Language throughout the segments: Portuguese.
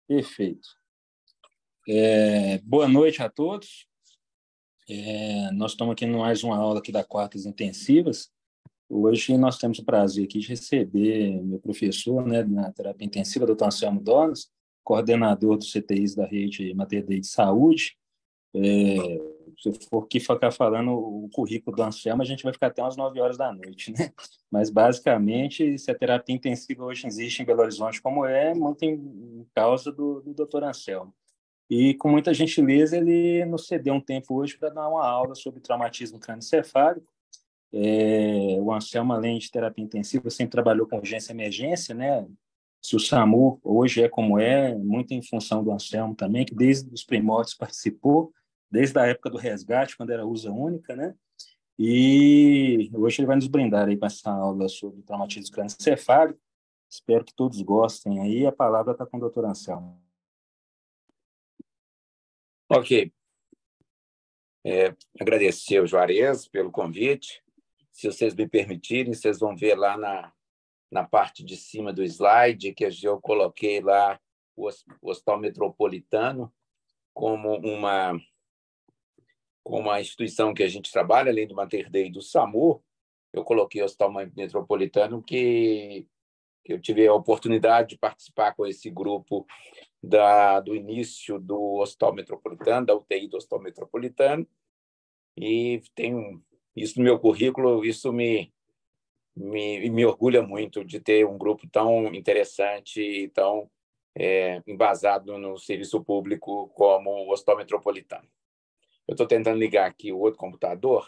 Perfeito. Boa noite a todos. Nós estamos aqui em mais uma aula aqui da Quartas Intensivas. Hoje nós temos o prazer aqui de receber meu professor, né, na terapia intensiva, Dr. Anselmo Donas, coordenador do CTIs da Rede Mater Dei de Saúde. Se eu for aqui ficar falando o currículo do Anselmo, a gente vai ficar até umas 9 horas da noite, né? Mas, basicamente, se a terapia intensiva hoje existe em Belo Horizonte como muito em causa do Dr. Anselmo. E, com muita gentileza, ele nos cedeu um tempo hoje para dar uma aula sobre traumatismo crânioencefálico. O Anselmo, além de terapia intensiva, sempre trabalhou com urgência e emergência, né? Se o SAMU hoje é como muito em função do Anselmo também, que desde os primórdios participou, desde a época do resgate, quando era usa única, né? E hoje ele vai nos brindar aí com essa aula sobre traumatismo crânioencefálico. Espero que todos gostem aí. A palavra está com o doutor Anselmo. Ok. Agradecer ao Juarez pelo convite. Se vocês me permitirem, vocês vão ver lá na parte de cima do slide que eu coloquei lá o Hospital Metropolitano como uma instituição que a gente trabalha, além do Mater Dei e do SAMU. Eu coloquei o Hospital Metropolitano que eu tive a oportunidade de participar com esse grupo do início do Hospital Metropolitano, da UTI do Hospital Metropolitano, e tenho isso no meu currículo. Isso me orgulha muito de ter um grupo tão interessante e tão embasado no serviço público como o Hospital Metropolitano. Eu estou tentando ligar aqui o outro computador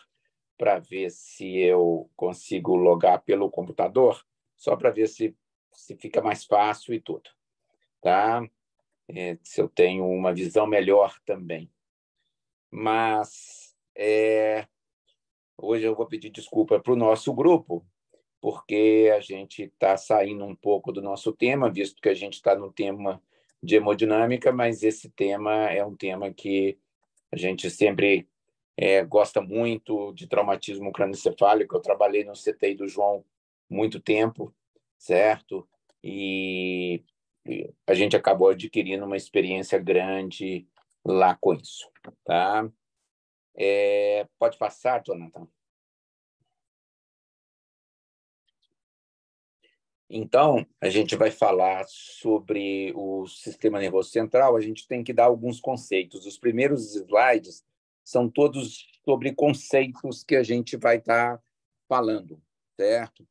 para ver se eu consigo logar pelo computador, só para ver se fica mais fácil e tudo, tá? Se eu tenho uma visão melhor também. Mas hoje eu vou pedir desculpa para o nosso grupo, porque a gente está saindo um pouco do nosso tema, visto que a gente está no tema de hemodinâmica, mas esse tema é um tema que a gente sempre gosta muito, de traumatismo crânioencefálico. Eu trabalhei no CTI do João muito tempo, certo? E a gente acabou adquirindo uma experiência grande lá com isso, tá? Pode passar, Jonathan. Então, a gente vai falar sobre o sistema nervoso central. A gente tem que dar alguns conceitos. Os primeiros slides são todos sobre conceitos que a gente vai estar falando, certo?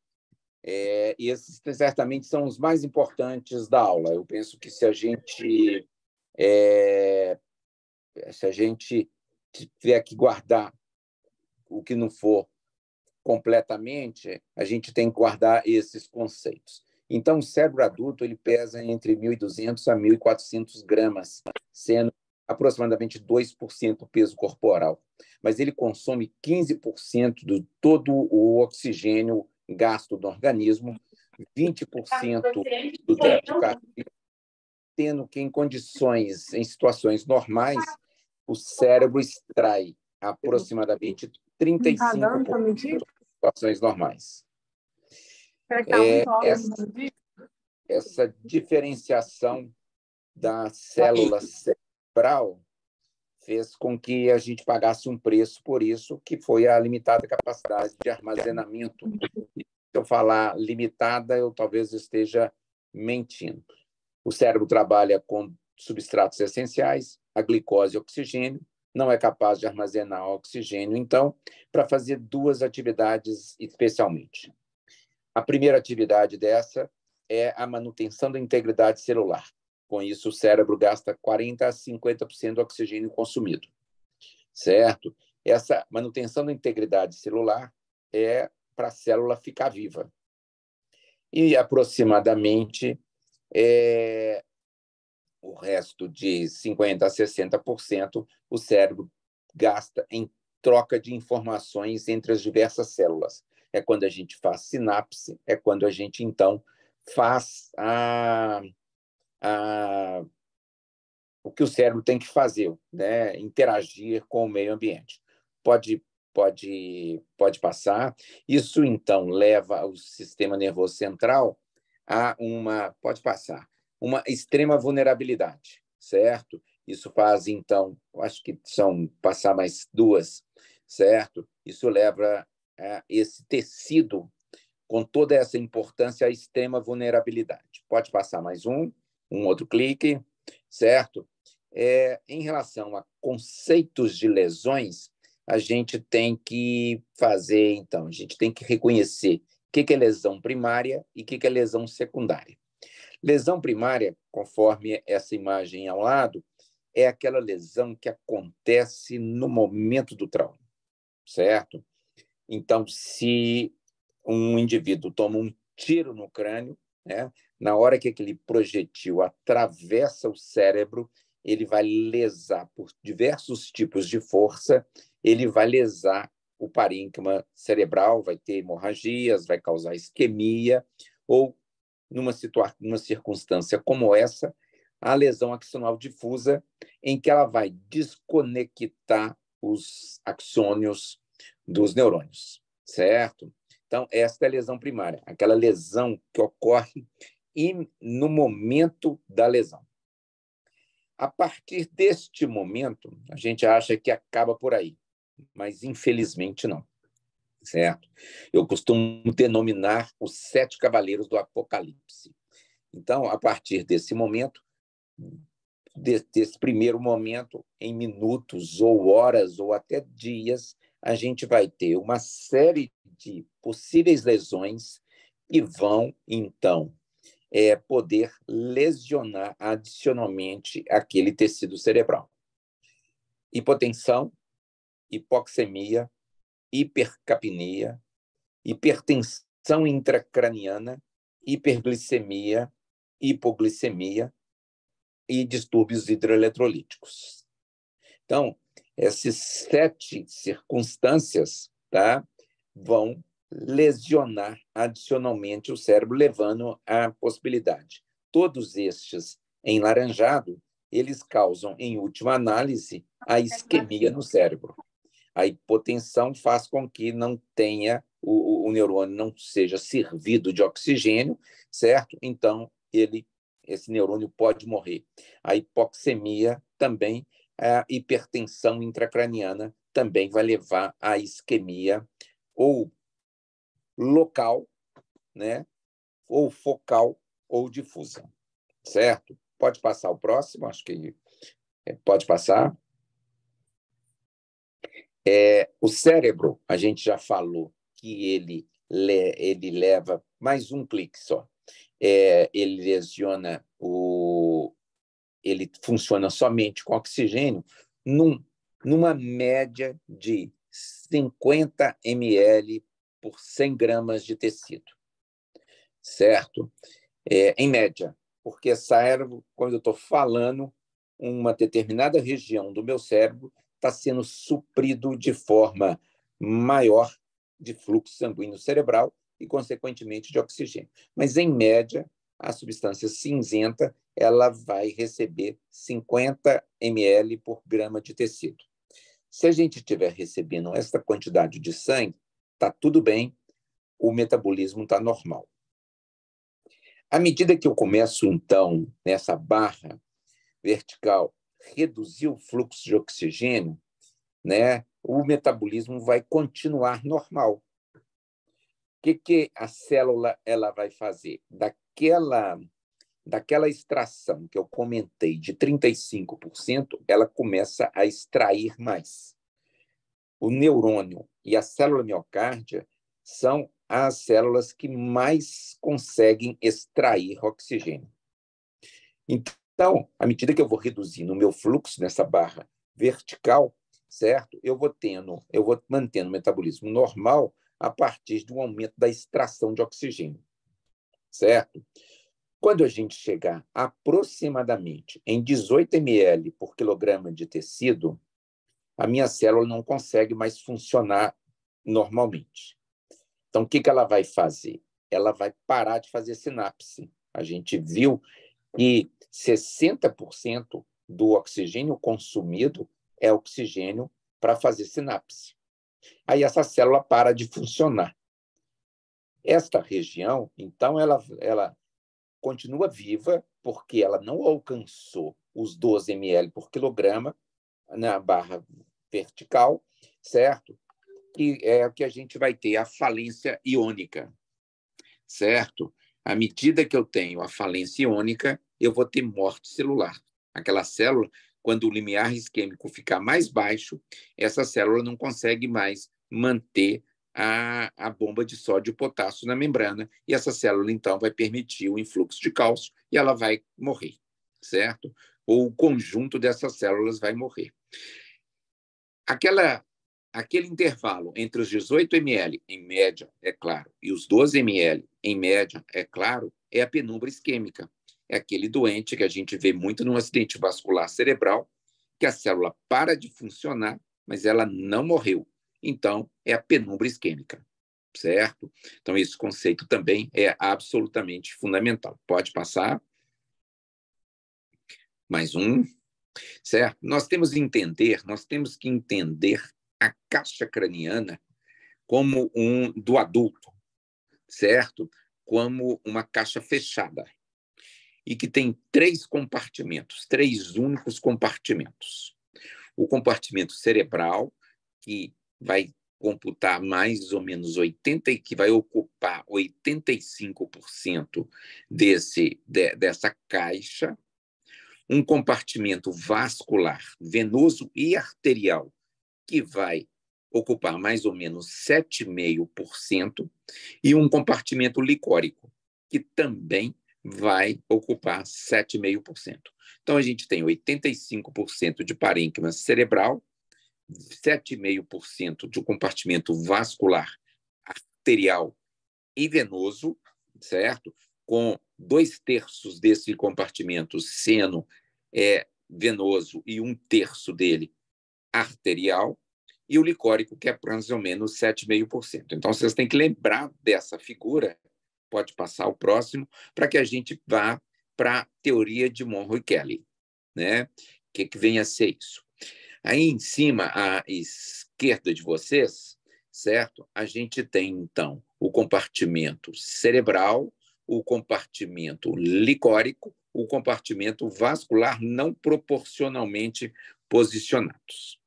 E esses certamente são os mais importantes da aula. Eu penso que se a gente tiver que guardar o que não for completamente, a gente tem que guardar esses conceitos. Então, o cérebro adulto ele pesa entre 1.200 a 1.400 gramas, sendo aproximadamente 2% do peso corporal. Mas ele consome 15% de todo o oxigênio gasto do organismo, 20% do débito cardíaco, tendo que, em situações normais, o cérebro extrai aproximadamente 35% de situações normais. Essa diferenciação da célula cerebral fez com que a gente pagasse um preço por isso, que foi a limitada capacidade de armazenamento. Se eu falar limitada, eu talvez esteja mentindo. O cérebro trabalha com substratos essenciais, a glicose e o oxigênio, não é capaz de armazenar oxigênio, então, para fazer duas atividades especialmente. A primeira atividade dessa é a manutenção da integridade celular. Com isso, o cérebro gasta 40% a 50% do oxigênio consumido, certo? Essa manutenção da integridade celular é para a célula ficar viva. E, aproximadamente, o resto de 50% a 60%, o cérebro gasta em troca de informações entre as diversas células. É quando a gente faz sinapse, é quando a gente, então, faz o que o cérebro tem que fazer, né? Interagir com o meio ambiente. Pode passar. Isso, então, leva o sistema nervoso central a uma... Pode passar. uma extrema vulnerabilidade, certo? Isso faz, então, acho que são passar mais duas, certo? Isso leva a esse tecido, com toda essa importância, à extrema vulnerabilidade. Pode passar mais um outro clique, certo? Em relação a conceitos de lesões, a gente tem que fazer, então, a gente tem que reconhecer o que é lesão primária e o que é lesão secundária. Lesão primária, conforme essa imagem ao lado, é aquela lesão que acontece no momento do trauma, certo? Então, se um indivíduo toma um tiro no crânio, né, na hora que aquele projetil atravessa o cérebro, ele vai lesar por diversos tipos de força, ele vai lesar o parênquima cerebral, vai ter hemorragias, vai causar isquemia, ou, numa circunstância como essa, a lesão axonal difusa, em que ela vai desconectar os axônios dos neurônios, certo? Então, esta é a lesão primária, aquela lesão que ocorre no momento da lesão. A partir deste momento, a gente acha que acaba por aí, mas infelizmente não, certo? Eu costumo denominar os 7 cavaleiros do Apocalipse. Então, a partir desse momento, desse primeiro momento, em minutos ou horas ou até dias, a gente vai ter uma série de possíveis lesões que vão, então, poder lesionar adicionalmente aquele tecido cerebral. Hipotensão, hipoxemia, hipercapnia, hipertensão intracraniana, hiperglicemia, hipoglicemia e distúrbios hidroeletrolíticos. Então, essas 7 circunstâncias, tá, vão lesionar adicionalmente o cérebro, levando à possibilidade. Todos estes, em laranjado, eles causam, em última análise, a isquemia no cérebro. A hipotensão faz com que não tenha, o neurônio não seja servido de oxigênio, certo? Então, esse neurônio pode morrer. A hipoxemia também, a hipertensão intracraniana também vai levar à isquemia ou local, né? Ou focal ou difusa, certo? Pode passar o próximo, acho que pode passar. O cérebro, a gente já falou que ele leva mais um clique só. Ele lesiona ele funciona somente com oxigênio numa média de 50 ml por 100 gramas de tecido, certo? Em média, porque cérebro, quando eu estou falando, uma determinada região do meu cérebro está sendo suprido de forma maior de fluxo sanguíneo cerebral e, consequentemente, de oxigênio. Mas, em média, a substância cinzenta ela vai receber 50 ml por grama de tecido. Se a gente estiver recebendo essa quantidade de sangue, está tudo bem, o metabolismo está normal. À medida que eu começo, então, nessa barra vertical, reduzir o fluxo de oxigênio, né, o metabolismo vai continuar normal. O que a célula ela vai fazer? Daquela extração que eu comentei de 35%, ela começa a extrair mais. O neurônio e a célula miocárdia são as células que mais conseguem extrair oxigênio. Então, à medida que eu vou reduzindo o meu fluxo nessa barra vertical, certo? Eu vou mantendo o metabolismo normal a partir do aumento da extração de oxigênio, certo? Quando a gente chegar aproximadamente em 18 ml por quilograma de tecido, a minha célula não consegue mais funcionar normalmente. Então, o que ela vai fazer? Ela vai parar de fazer sinapse. A gente viu que 60% do oxigênio consumido é oxigênio para fazer sinapse. Aí essa célula para de funcionar. Esta região, então, ela continua viva, porque ela não alcançou os 12 ml por quilograma na barra vertical, certo? Que é o que a gente vai ter a falência iônica, certo? À medida que eu tenho a falência iônica, eu vou ter morte celular. Aquela célula, quando o limiar isquêmico ficar mais baixo, essa célula não consegue mais manter a bomba de sódio e potássio na membrana, e essa célula, então, vai permitir o influxo de cálcio e ela vai morrer, certo? Ou o conjunto dessas células vai morrer. Aquele intervalo entre os 18 ml, em média, é claro, e os 12 ml, em média, é claro, é a penumbra isquêmica. É aquele doente que a gente vê muito num acidente vascular cerebral, que a célula para de funcionar, mas ela não morreu. Então, é a penumbra isquêmica, certo? Então, esse conceito também é absolutamente fundamental. Pode passar. Mais um. Certo? Nós temos que entender a caixa craniana como do adulto, certo? Como uma caixa fechada e que tem 3 compartimentos, 3 únicos compartimentos. O compartimento cerebral, que vai computar mais ou menos que vai ocupar 85% dessa caixa. Um compartimento vascular, venoso e arterial, que vai ocupar mais ou menos 7,5%, e um compartimento licórico, que também vai ocupar 7,5%. Então, a gente tem 85% de parênquima cerebral, 7,5% de compartimento vascular, arterial e venoso, certo? Com 2/3 desse compartimento seno venoso e 1/3 dele arterial, e o licórico, que é mais ou menos 7,5%. Então, vocês têm que lembrar dessa figura, pode passar o próximo, para que a gente vá para a teoria de Monro e Kelly, né? O que vem a ser isso? Aí, em cima, à esquerda de vocês, certo? A gente tem, então, o compartimento cerebral, o compartimento licórico, o compartimento vascular não proporcionalmente posicionados.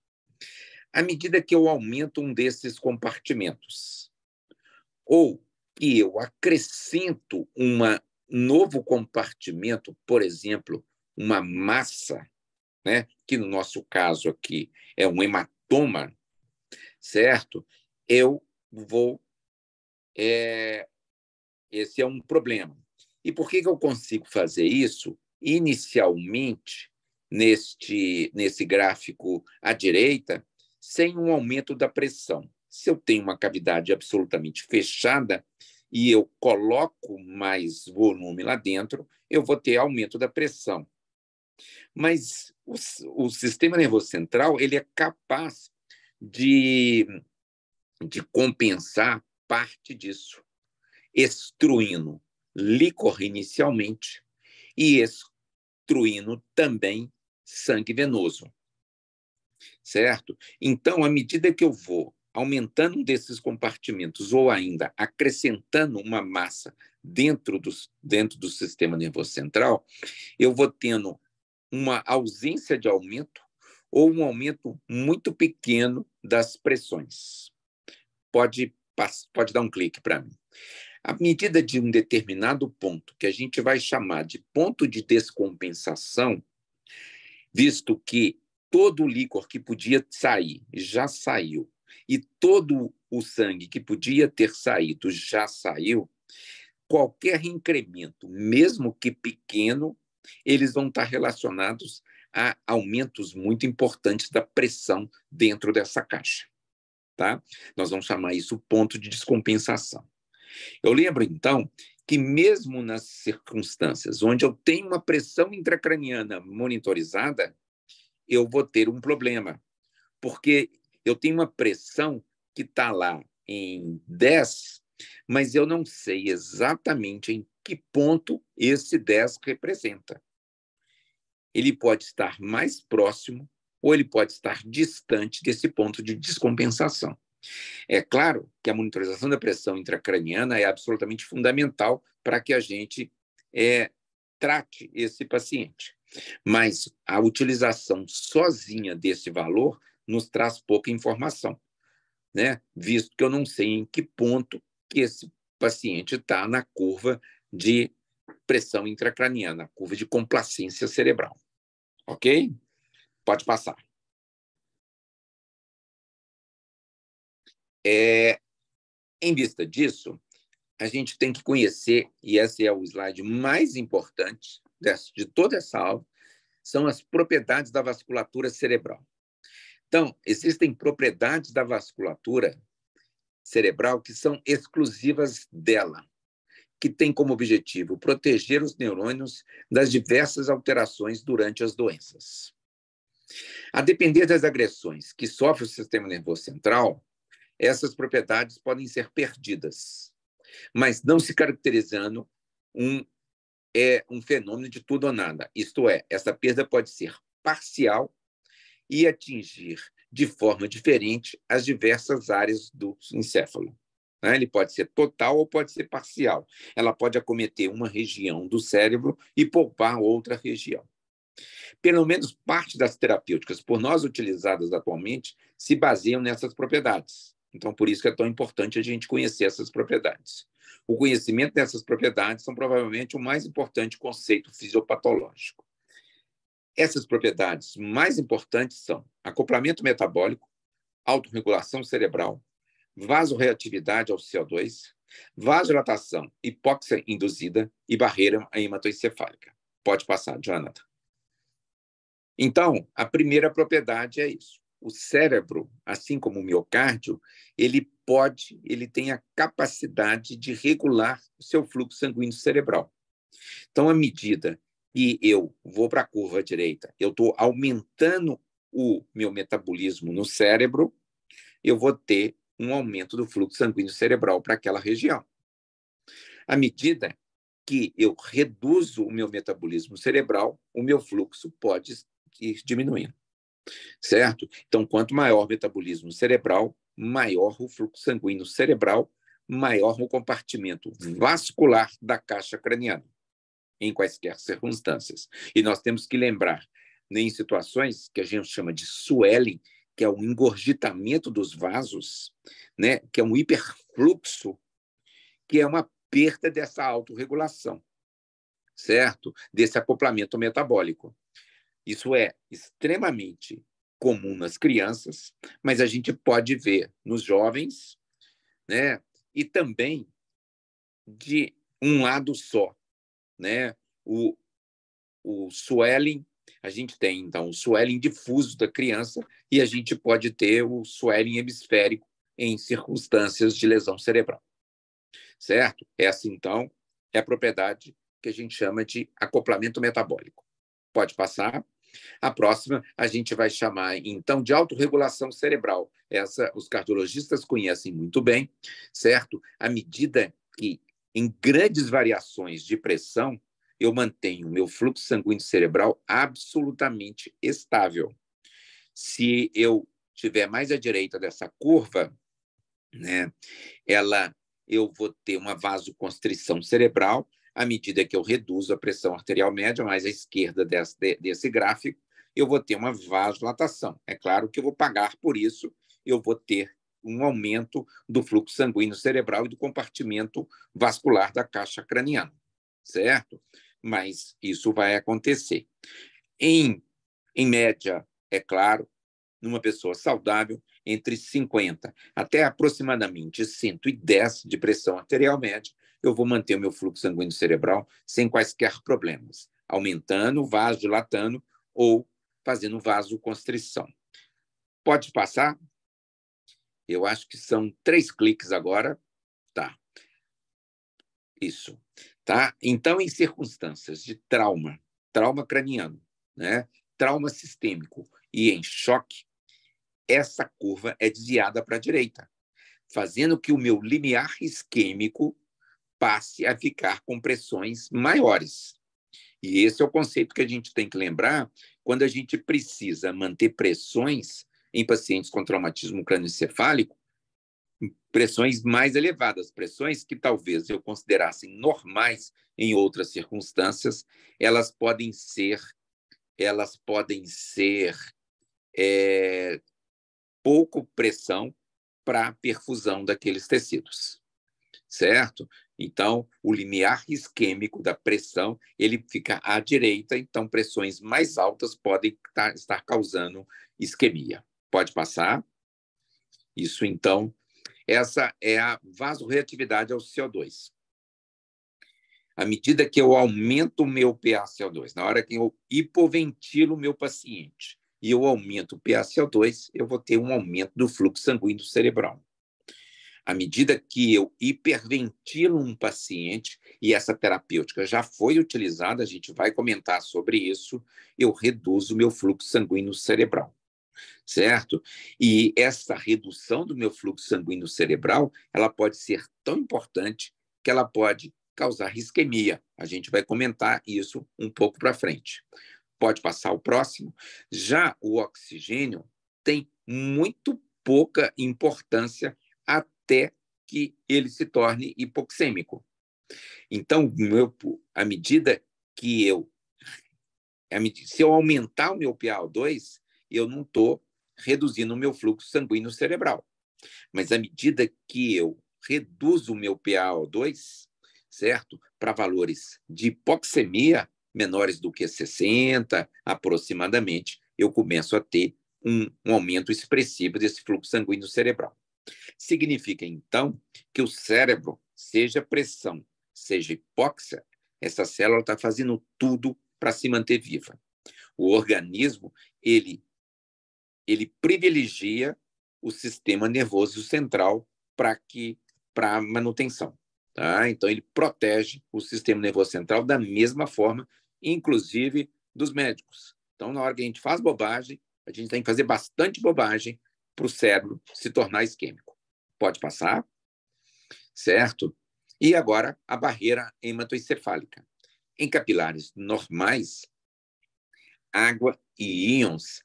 À medida que eu aumento um desses compartimentos, ou que eu acrescento um novo compartimento, por exemplo, uma massa, né, que no nosso caso aqui é um hematoma, certo? Eu vou... esse é um problema. E por que eu consigo fazer isso? Inicialmente, nesse gráfico à direita, sem um aumento da pressão. Se eu tenho uma cavidade absolutamente fechada e eu coloco mais volume lá dentro, eu vou ter aumento da pressão. Mas o sistema nervoso central ele é capaz de compensar parte disso, extruindo líquor inicialmente e extruindo também sangue venoso, certo? Então, à medida que eu vou aumentando desses compartimentos ou ainda acrescentando uma massa dentro do sistema nervoso central, eu vou tendo uma ausência de aumento ou um aumento muito pequeno das pressões. Pode dar um clique para mim. À medida de um determinado ponto, que a gente vai chamar de ponto de descompensação, visto que todo o líquor que podia sair já saiu e todo o sangue que podia ter saído já saiu, qualquer incremento, mesmo que pequeno, eles vão estar relacionados a aumentos muito importantes da pressão dentro dessa caixa. Tá? Nós vamos chamar isso ponto de descompensação. Eu lembro, então, que mesmo nas circunstâncias onde eu tenho uma pressão intracraniana monitorizada, eu vou ter um problema, porque eu tenho uma pressão que está lá em 10, mas eu não sei exatamente em que ponto esse 10 representa. Ele pode estar mais próximo ou ele pode estar distante desse ponto de descompensação. É claro que a monitorização da pressão intracraniana é absolutamente fundamental para que a gente trate esse paciente. Mas a utilização sozinha desse valor nos traz pouca informação, né? Visto que eu não sei em que ponto que esse paciente está na curva de pressão intracraniana, curva de complacência cerebral. Ok? Pode passar. Em vista disso, a gente tem que conhecer, e esse é o slide mais importante de toda essa aula, são as propriedades da vasculatura cerebral. Então, existem propriedades da vasculatura cerebral que são exclusivas dela, que tem como objetivo proteger os neurônios das diversas alterações durante as doenças. A depender das agressões que sofre o sistema nervoso central, essas propriedades podem ser perdidas, mas não se caracterizando um fenômeno de tudo ou nada. Isto é, essa perda pode ser parcial e atingir de forma diferente as diversas áreas do encéfalo. Ele pode ser total ou pode ser parcial. Ela pode acometer uma região do cérebro e poupar outra região. Pelo menos parte das terapêuticas por nós utilizadas atualmente se baseiam nessas propriedades. Então, por isso que é tão importante a gente conhecer essas propriedades. O conhecimento dessas propriedades são provavelmente o mais importante conceito fisiopatológico. Essas propriedades mais importantes são acoplamento metabólico, autorregulação cerebral, vasorreatividade ao CO2, vasodilatação hipóxia induzida e barreira hematoencefálica. Pode passar, Jonathan. Então, a primeira propriedade é isso. O cérebro, assim como o miocárdio, ele tem a capacidade de regular o seu fluxo sanguíneo cerebral. Então, à medida que eu vou para a curva direita, eu estou aumentando o meu metabolismo no cérebro, eu vou ter um aumento do fluxo sanguíneo cerebral para aquela região. À medida que eu reduzo o meu metabolismo cerebral, o meu fluxo pode ir diminuindo, certo? Então, quanto maior o metabolismo cerebral, maior o fluxo sanguíneo cerebral, maior o compartimento vascular da caixa craniana, em quaisquer circunstâncias. E nós temos que lembrar, em situações que a gente chama de swelling, que é o engorgitamento dos vasos, né? Que é um hiperfluxo, que é uma perda dessa autorregulação, certo? Desse acoplamento metabólico. Isso é extremamente comum nas crianças, mas a gente pode ver nos jovens, né? E também de um lado só, né? O swelling, a gente tem, então, o swelling difuso da criança e a gente pode ter o swelling hemisférico em circunstâncias de lesão cerebral, certo? Essa, então, é a propriedade que a gente chama de acoplamento metabólico. Pode passar. A próxima a gente vai chamar, então, de autorregulação cerebral. Essa os cardiologistas conhecem muito bem, certo? À medida que, em grandes variações de pressão, eu mantenho o meu fluxo sanguíneo cerebral absolutamente estável. Se eu estiver mais à direita dessa curva, né, eu vou ter uma vasoconstrição cerebral à medida que eu reduzo a pressão arterial média, mais à esquerda desse gráfico, eu vou ter uma vasodilatação. É claro que eu vou pagar por isso, eu vou ter um aumento do fluxo sanguíneo cerebral e do compartimento vascular da caixa craniana, certo? Mas isso vai acontecer. Em média, é claro, numa pessoa saudável, entre 50 até aproximadamente 110 de pressão arterial média, eu vou manter o meu fluxo sanguíneo cerebral sem quaisquer problemas, aumentando, vasodilatando ou fazendo vasoconstrição. Pode passar? Eu acho que são 3 cliques agora. Tá. Isso. Tá? Então, em circunstâncias de trauma craniano, né? Trauma sistêmico e em choque, essa curva é desviada para a direita, fazendo que o meu limiar isquêmico passe a ficar com pressões maiores. E esse é o conceito que a gente tem que lembrar quando a gente precisa manter pressões em pacientes com traumatismo crânioencefálico pressões mais elevadas, pressões que talvez eu considerasse normais em outras circunstâncias, elas podem ser pouco pressão para a perfusão daqueles tecidos, certo? Então, o limiar isquêmico da pressão, ele fica à direita, então pressões mais altas podem estar causando isquemia. Pode passar? Isso, então, essa é a vasorreatividade ao CO2. À medida que eu aumento o meu PaCO2, na hora que eu hipoventilo o meu paciente e eu aumento o PaCO2, eu vou ter um aumento do fluxo sanguíneo cerebral. À medida que eu hiperventilo um paciente, e essa terapêutica já foi utilizada, a gente vai comentar sobre isso, eu reduzo o meu fluxo sanguíneo cerebral, certo? E essa redução do meu fluxo sanguíneo cerebral, ela pode ser tão importante que ela pode causar isquemia. A gente vai comentar isso um pouco para frente. Pode passar o próximo. Já o oxigênio tem muito pouca importância até que ele se torne hipoxêmico. Então, à medida que se eu aumentar o meu PaO2, eu não estou reduzindo o meu fluxo sanguíneo cerebral. Mas à medida que eu reduzo o meu PaO2, certo? Para valores de hipoxemia menores do que 60, aproximadamente, eu começo a ter um aumento expressivo desse fluxo sanguíneo cerebral. Significa, então, que o cérebro, seja pressão, seja hipóxia, essa célula está fazendo tudo para se manter viva. O organismo, ele privilegia o sistema nervoso central para a manutenção. Tá? Então, ele protege o sistema nervoso central da mesma forma, inclusive dos médicos. Então, na hora que a gente faz bobagem, a gente tem que fazer bastante bobagem para o cérebro se tornar isquêmico. Pode passar, certo? E agora, a barreira hematoencefálica. Em capilares normais, água e íons,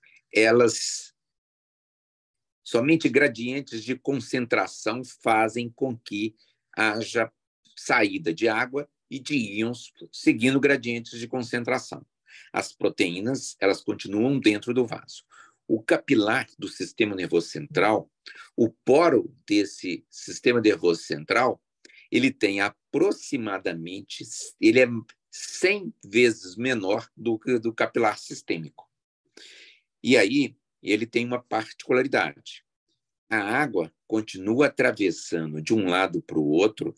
somente gradientes de concentração fazem com que haja saída de água e de íons seguindo gradientes de concentração. As proteínas, elas continuam dentro do vaso. O capilar do sistema nervoso central, o poro desse sistema nervoso central, ele tem aproximadamente, ele é 100 vezes menor do que do capilar sistêmico. E aí, ele tem uma particularidade. A água continua atravessando de um lado para o outro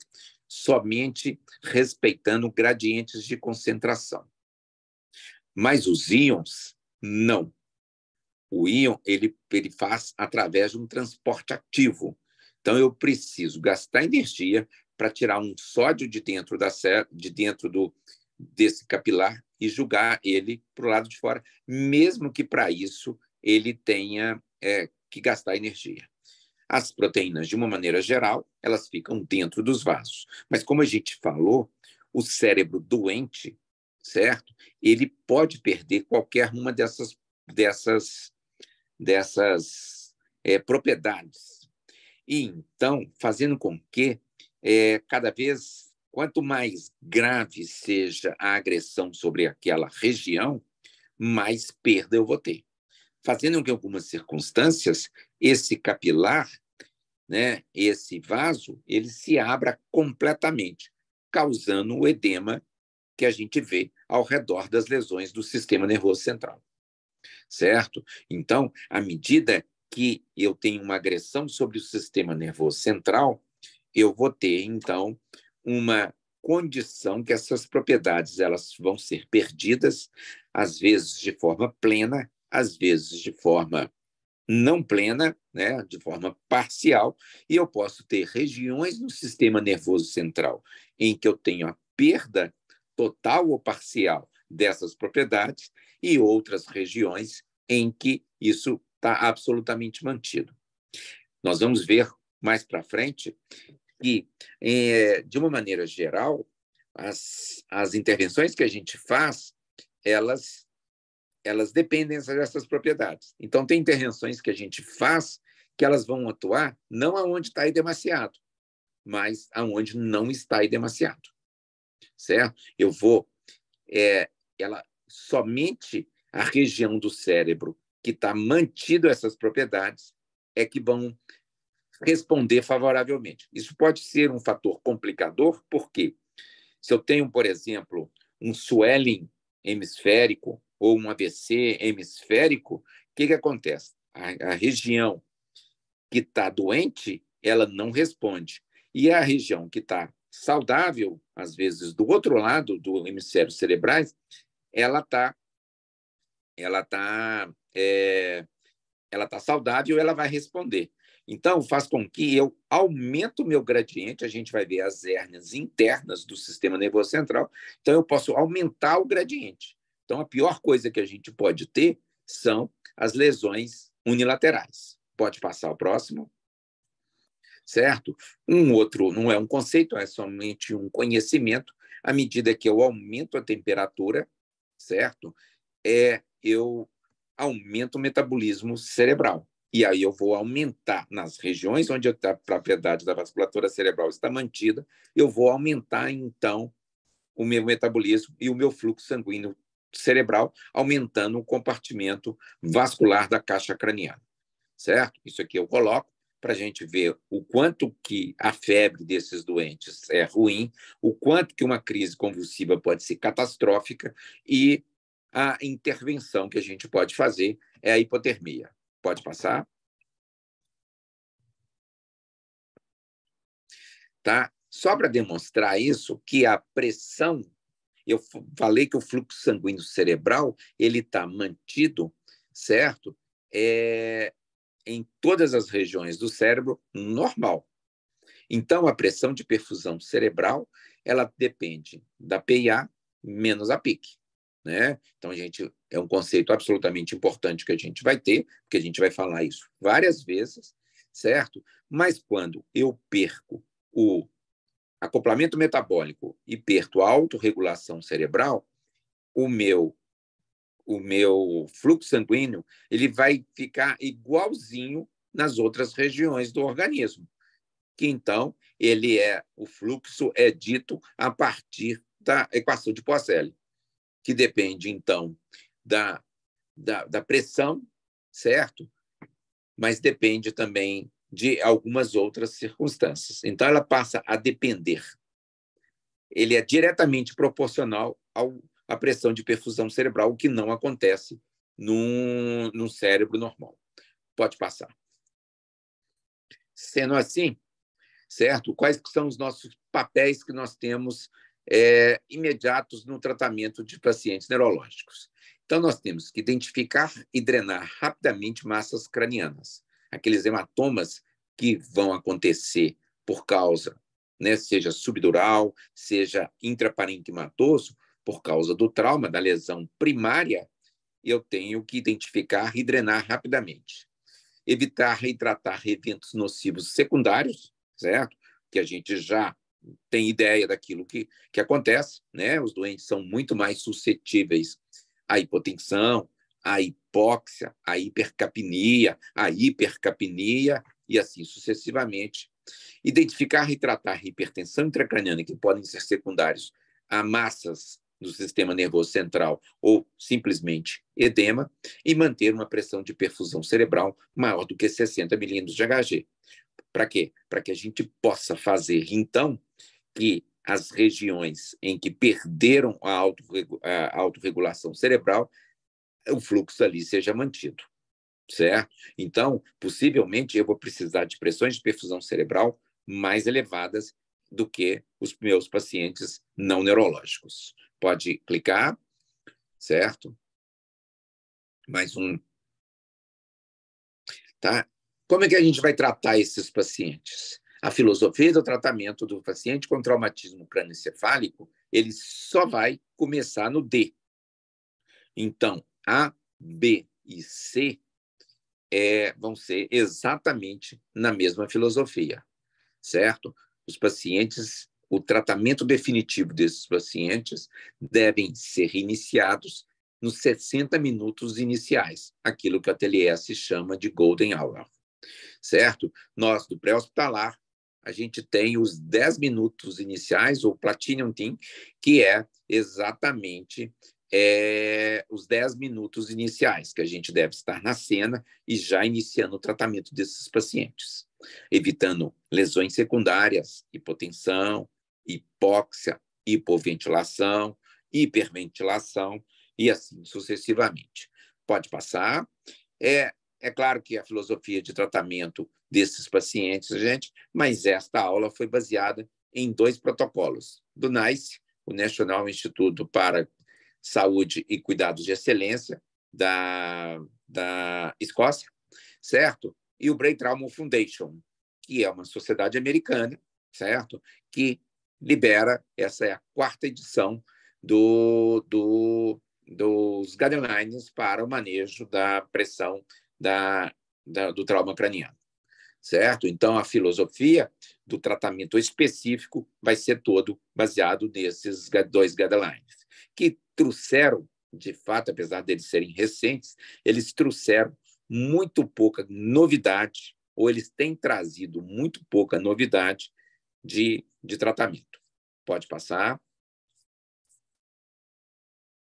somente respeitando gradientes de concentração. Mas os íons, não. O íon, ele faz através de um transporte ativo. Então, eu preciso gastar energia para tirar um sódio de dentro desse capilar e jogar ele para o lado de fora, mesmo que para isso ele tenha que gastar energia. As proteínas, de uma maneira geral, elas ficam dentro dos vasos. Mas, como a gente falou, o cérebro doente, certo? Ele pode perder qualquer uma dessas propriedades. E, então, fazendo com que cada vez, quanto mais grave seja a agressão sobre aquela região, mais perda eu vou ter. Fazendo com que, em algumas circunstâncias, esse capilar, né, esse vaso, ele se abra completamente, causando o edema que a gente vê ao redor das lesões do sistema nervoso central. Certo? Então, à medida que eu tenho uma agressão sobre o sistema nervoso central, eu vou ter, então, uma condição que essas propriedades elas vão ser perdidas, às vezes de forma plena, às vezes de forma não plena, né, de forma parcial, e eu posso ter regiões no sistema nervoso central em que eu tenho a perda total ou parcial dessas propriedades e outras regiões em que isso está absolutamente mantido. Nós vamos ver mais para frente que, de uma maneira geral, as intervenções que a gente faz, elas dependem dessas propriedades. Então, tem intervenções que a gente faz que elas vão atuar não aonde está edemaciado, mas aonde não está edemaciado, certo? Eu vou... ela somente a região do cérebro que está mantido essas propriedades é que vão responder favoravelmente. Isso pode ser um fator complicador, porque se eu tenho, por exemplo, um swelling hemisférico ou um AVC hemisférico, o que acontece? A região que está doente, ela não responde. E a região que está saudável, às vezes do outro lado do hemisfério cerebrais, ela está saudável, ela vai responder. Então, faz com que eu aumente o meu gradiente, a gente vai ver as hérnias internas do sistema nervoso central, então eu posso aumentar o gradiente. Então, a pior coisa que a gente pode ter são as lesões unilaterais. Pode passar o próximo, certo? Um outro, não é um conceito, é somente um conhecimento. À medida que eu aumento a temperatura, certo? Eu aumento o metabolismo cerebral. E aí eu vou aumentar nas regiões onde a propriedade da vasculatura cerebral está mantida, eu vou aumentar, então, o meu metabolismo e o meu fluxo sanguíneo cerebral, aumentando o compartimento vascular da caixa craniana, certo? Isso aqui eu coloco para a gente ver o quanto que a febre desses doentes é ruim, o quanto que uma crise convulsiva pode ser catastrófica e a intervenção que a gente pode fazer é a hipotermia. Pode passar? Tá? Só para demonstrar isso, que a pressão, eu falei que o fluxo sanguíneo cerebral ele está mantido, certo? Em todas as regiões do cérebro, normal. Então, a pressão de perfusão cerebral, ela depende da PIA menos a PIC. Né? Então, é um conceito absolutamente importante que a gente vai ter, porque a gente vai falar isso várias vezes, certo? Mas quando eu perco o acoplamento metabólico e perco a autorregulação cerebral, o meu fluxo sanguíneo ele vai ficar igualzinho nas outras regiões do organismo, que então o fluxo é dito a partir da equação de Poiseuille, que depende, então, da pressão, certo? Mas depende também de algumas outras circunstâncias. Então, ela passa a depender. Ele é diretamente proporcional à pressão de perfusão cerebral, o que não acontece num cérebro normal. Pode passar. Sendo assim, certo? Quais são os nossos papéis que nós temos imediatos no tratamento de pacientes neurológicos? Então, nós temos que identificar e drenar rapidamente massas cranianas, aqueles hematomas que vão acontecer por causa, né, seja subdural, seja intraparenquimatoso, por causa do trauma, da lesão primária, eu tenho que identificar e drenar rapidamente. Evitar e tratar eventos nocivos secundários, certo? Que a gente já tem ideia daquilo que acontece, né? Os doentes são muito mais suscetíveis à hipotensão, à hipóxia, à hipercapnia, à hipercapnia e assim sucessivamente. Identificar e tratar hipertensão intracraniana, que podem ser secundários a massas do sistema nervoso central ou simplesmente edema, e manter uma pressão de perfusão cerebral maior do que 60 milímetros de Hg. Para quê? Para que a gente possa fazer, então, que as regiões em que perderam a autorregulação cerebral, o fluxo ali seja mantido, certo? Então, possivelmente, eu vou precisar de pressões de perfusão cerebral mais elevadas do que os meus pacientes não neurológicos. Pode clicar, certo? Mais um. Tá? Como é que a gente vai tratar esses pacientes? A filosofia do tratamento do paciente com traumatismo crânioencefálico, ele só vai começar no D. Então, A, B e C vão ser exatamente na mesma filosofia, certo? Os pacientes, o tratamento definitivo desses pacientes devem ser iniciados nos 60 minutos iniciais, aquilo que a TLS chama de Golden Hour, certo? Nós, do pré-hospitalar, a gente tem os 10 minutos iniciais, ou Platinum Team, que é exatamente os 10 minutos iniciais, que a gente deve estar na cena e já iniciando o tratamento desses pacientes, evitando lesões secundárias, hipotensão, hipóxia, hipoventilação, hiperventilação e assim sucessivamente. Pode passar. É claro que a filosofia de tratamento desses pacientes, gente, mas esta aula foi baseada em 2 protocolos, do NICE, o National Institute para Saúde e Cuidados de Excelência, da Escócia, certo? E o Brain Trauma Foundation, que é uma sociedade americana, certo? Que libera, essa é a 4ª edição dos guidelines para o manejo da pressão do trauma craniano, certo? Então, a filosofia do tratamento específico vai ser todo baseado nesses 2 guidelines, que trouxeram, de fato, apesar deles serem recentes, eles trouxeram muito pouca novidade, ou eles têm trazido muito pouca novidade de tratamento. Pode passar.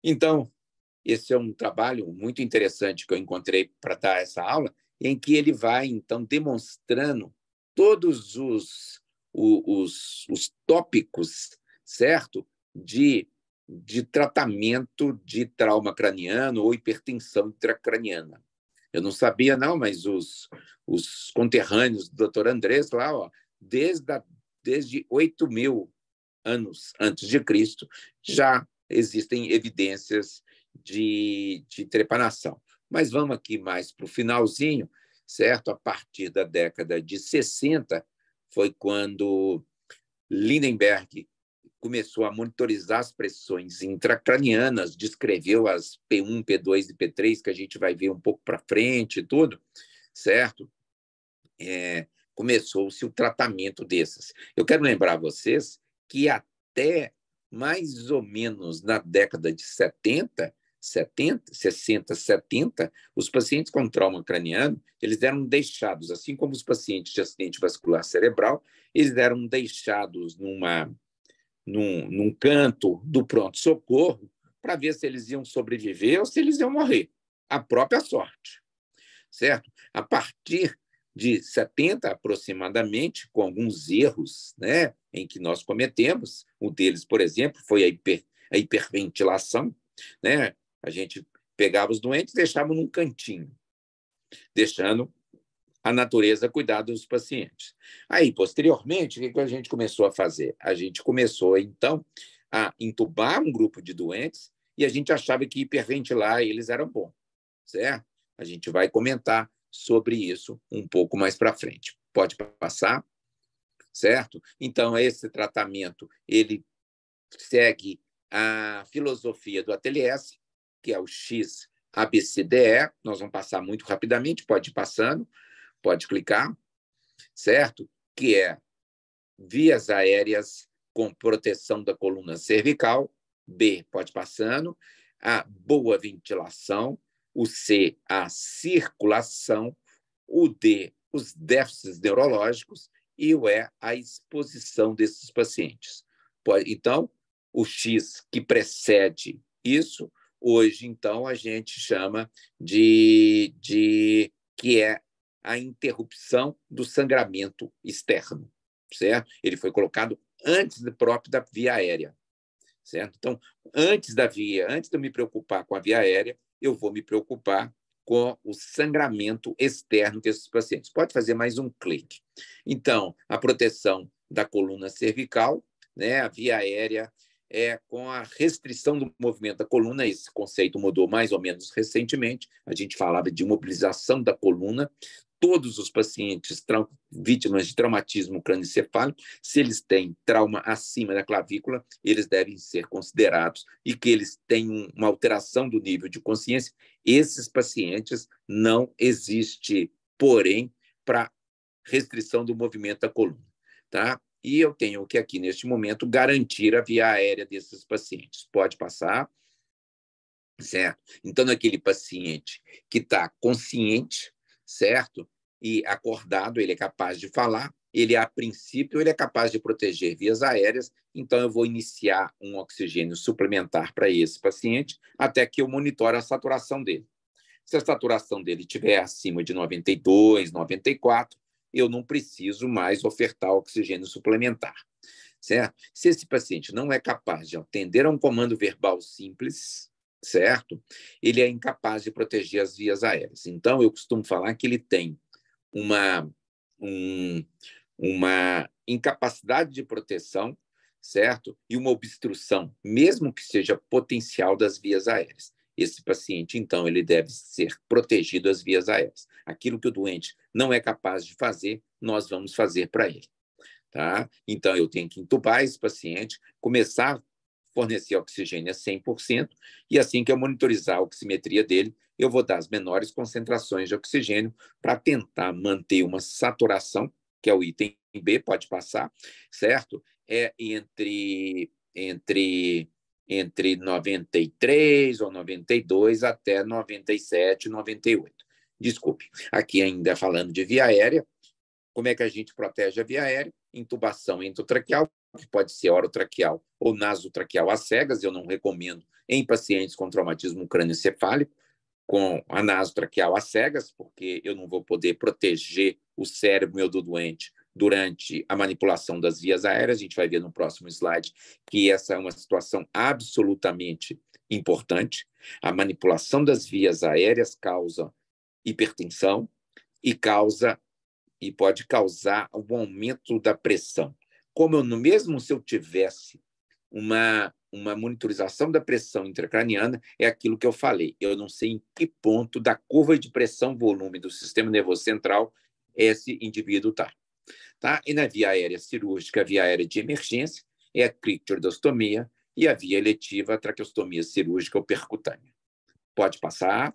Então, esse é um trabalho muito interessante que eu encontrei para dar essa aula, em que ele vai, então, demonstrando todos os tópicos, certo? De tratamento de trauma craniano ou hipertensão intracraniana. Eu não sabia, não, mas os conterrâneos do Dr. Andrés, lá, ó, desde 8.000 anos antes de Cristo, já existem evidências de trepanação. Mas vamos aqui mais para o finalzinho, certo? A partir da década de 60, foi quando Lindenberg começou a monitorizar as pressões intracranianas, descreveu as P1, P2 e P3, que a gente vai ver um pouco para frente e tudo, certo? Começou-se o tratamento dessas. Eu quero lembrar a vocês que até mais ou menos na década de 60, 60, 70, os pacientes com trauma craniano, eles eram deixados, assim como os pacientes de acidente vascular cerebral, eles eram deixados num canto do pronto-socorro para ver se eles iam sobreviver ou se eles iam morrer. A própria sorte, certo? A partir de 70 aproximadamente, com alguns erros, né, em que nós cometemos. Um deles, por exemplo, foi a hiperventilação, né? A gente pegava os doentes e deixava num cantinho, deixando a natureza cuidar dos pacientes. Aí, posteriormente, o que a gente começou a fazer? A gente começou, então, a entubar um grupo de doentes e a gente achava que hiperventilar eles era bom, certo? A gente vai comentar sobre isso um pouco mais para frente. Pode passar, certo? Então, esse tratamento, ele segue a filosofia do ATLS, que é o X-ABCDE. Nós vamos passar muito rapidamente, pode ir passando, pode clicar, certo? Que é vias aéreas com proteção da coluna cervical. B, pode passando. A boa ventilação. O C, a circulação. O D, os déficits neurológicos. E o E, a exposição desses pacientes. Então, o X que precede isso, hoje, então, a gente chama de que é a interrupção do sangramento externo, certo? Ele foi colocado antes próprio da via aérea, certo? Então, antes de eu me preocupar com a via aérea, eu vou me preocupar com o sangramento externo desses pacientes. Pode fazer mais um clique. Então, a proteção da coluna cervical, né? A via aérea com a restrição do movimento da coluna. Esse conceito mudou mais ou menos recentemente. A gente falava de mobilização da coluna. Todos os pacientes vítimas de traumatismo crânioencefálico, se eles têm trauma acima da clavícula, eles devem ser considerados, e que eles têm uma alteração do nível de consciência. Esses pacientes não existe, porém, para restrição do movimento da coluna, tá? E eu tenho que aqui, neste momento, garantir a via aérea desses pacientes. Pode passar, certo? Então, naquele paciente que está consciente, certo? e acordado, ele é capaz de falar, ele, a princípio, ele é capaz de proteger vias aéreas, então eu vou iniciar um oxigênio suplementar para esse paciente até que eu monitore a saturação dele. Se a saturação dele estiver acima de 92, 94, eu não preciso mais ofertar oxigênio suplementar, certo? Se esse paciente não é capaz de atender a um comando verbal simples, certo? Ele é incapaz de proteger as vias aéreas. Então, eu costumo falar que ele tem uma incapacidade de proteção, certo? E uma obstrução, mesmo que seja potencial das vias aéreas. Esse paciente, então, ele deve ser protegido das vias aéreas. Aquilo que o doente não é capaz de fazer, nós vamos fazer para ele. Tá? Então, eu tenho que entubar esse paciente, começar a fornecer oxigênio a 100%, e assim que eu monitorizar a oximetria dele, eu vou dar as menores concentrações de oxigênio para tentar manter uma saturação, que é o item B, pode passar, certo? É entre 93 ou 92 até 97, 98. Desculpe, aqui ainda falando de via aérea, como é que a gente protege a via aérea? Intubação endotraqueal, que pode ser orotraqueal ou nasotraqueal às cegas, eu não recomendo em pacientes com traumatismo crânioencefálico, com a nasotraqueal às cegas, porque eu não vou poder proteger o cérebro meu do doente durante a manipulação das vias aéreas. A gente vai ver no próximo slide que essa é uma situação absolutamente importante. A manipulação das vias aéreas causa hipertensão e pode causar um aumento da pressão. Mesmo se eu tivesse uma monitorização da pressão intracraniana, é aquilo que eu falei. Eu não sei em que ponto da curva de pressão-volume do sistema nervoso central esse indivíduo está. Tá? E na via aérea cirúrgica, a via aérea de emergência é a crictordostomia e a via eletiva, a traqueostomia cirúrgica ou percutânea. Pode passar.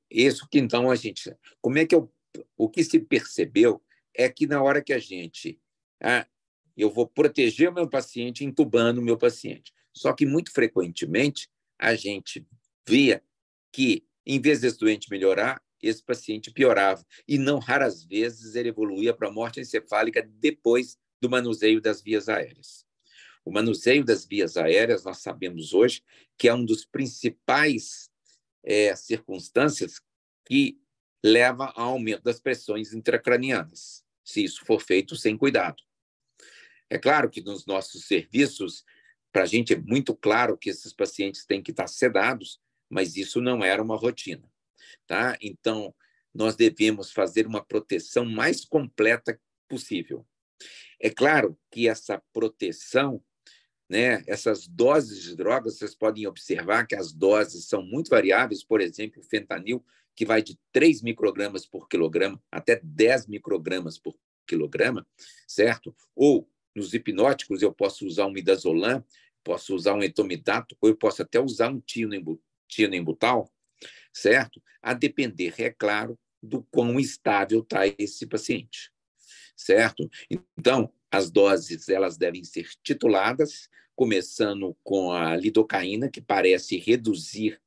Isso que então a gente... O que se percebeu é que na hora que a gente... eu vou proteger o meu paciente entubando o meu paciente. Só que, muito frequentemente, a gente via que, em vez desse doente melhorar, esse paciente piorava. E não raras vezes ele evoluía para a morte encefálica depois do manuseio das vias aéreas. O manuseio das vias aéreas, nós sabemos hoje que é um dos principais circunstâncias que leva ao aumento das pressões intracranianas, se isso for feito sem cuidado. É claro que nos nossos serviços, para a gente é muito claro que esses pacientes têm que estar sedados, mas isso não era uma rotina. Tá? Então, nós devemos fazer uma proteção mais completa possível. É claro que essa proteção, né, essas doses de drogas, vocês podem observar que as doses são muito variáveis. Por exemplo, o fentanil, que vai de 3 microgramas por quilograma até 10 microgramas por quilograma, certo? Ou nos hipnóticos eu posso usar um midazolam, posso usar um etomidato, ou eu posso até usar um tianenbutal, certo? A depender, é claro, do quão estável está esse paciente, certo? Então, as doses elas devem ser tituladas, começando com a lidocaína, que parece reduzir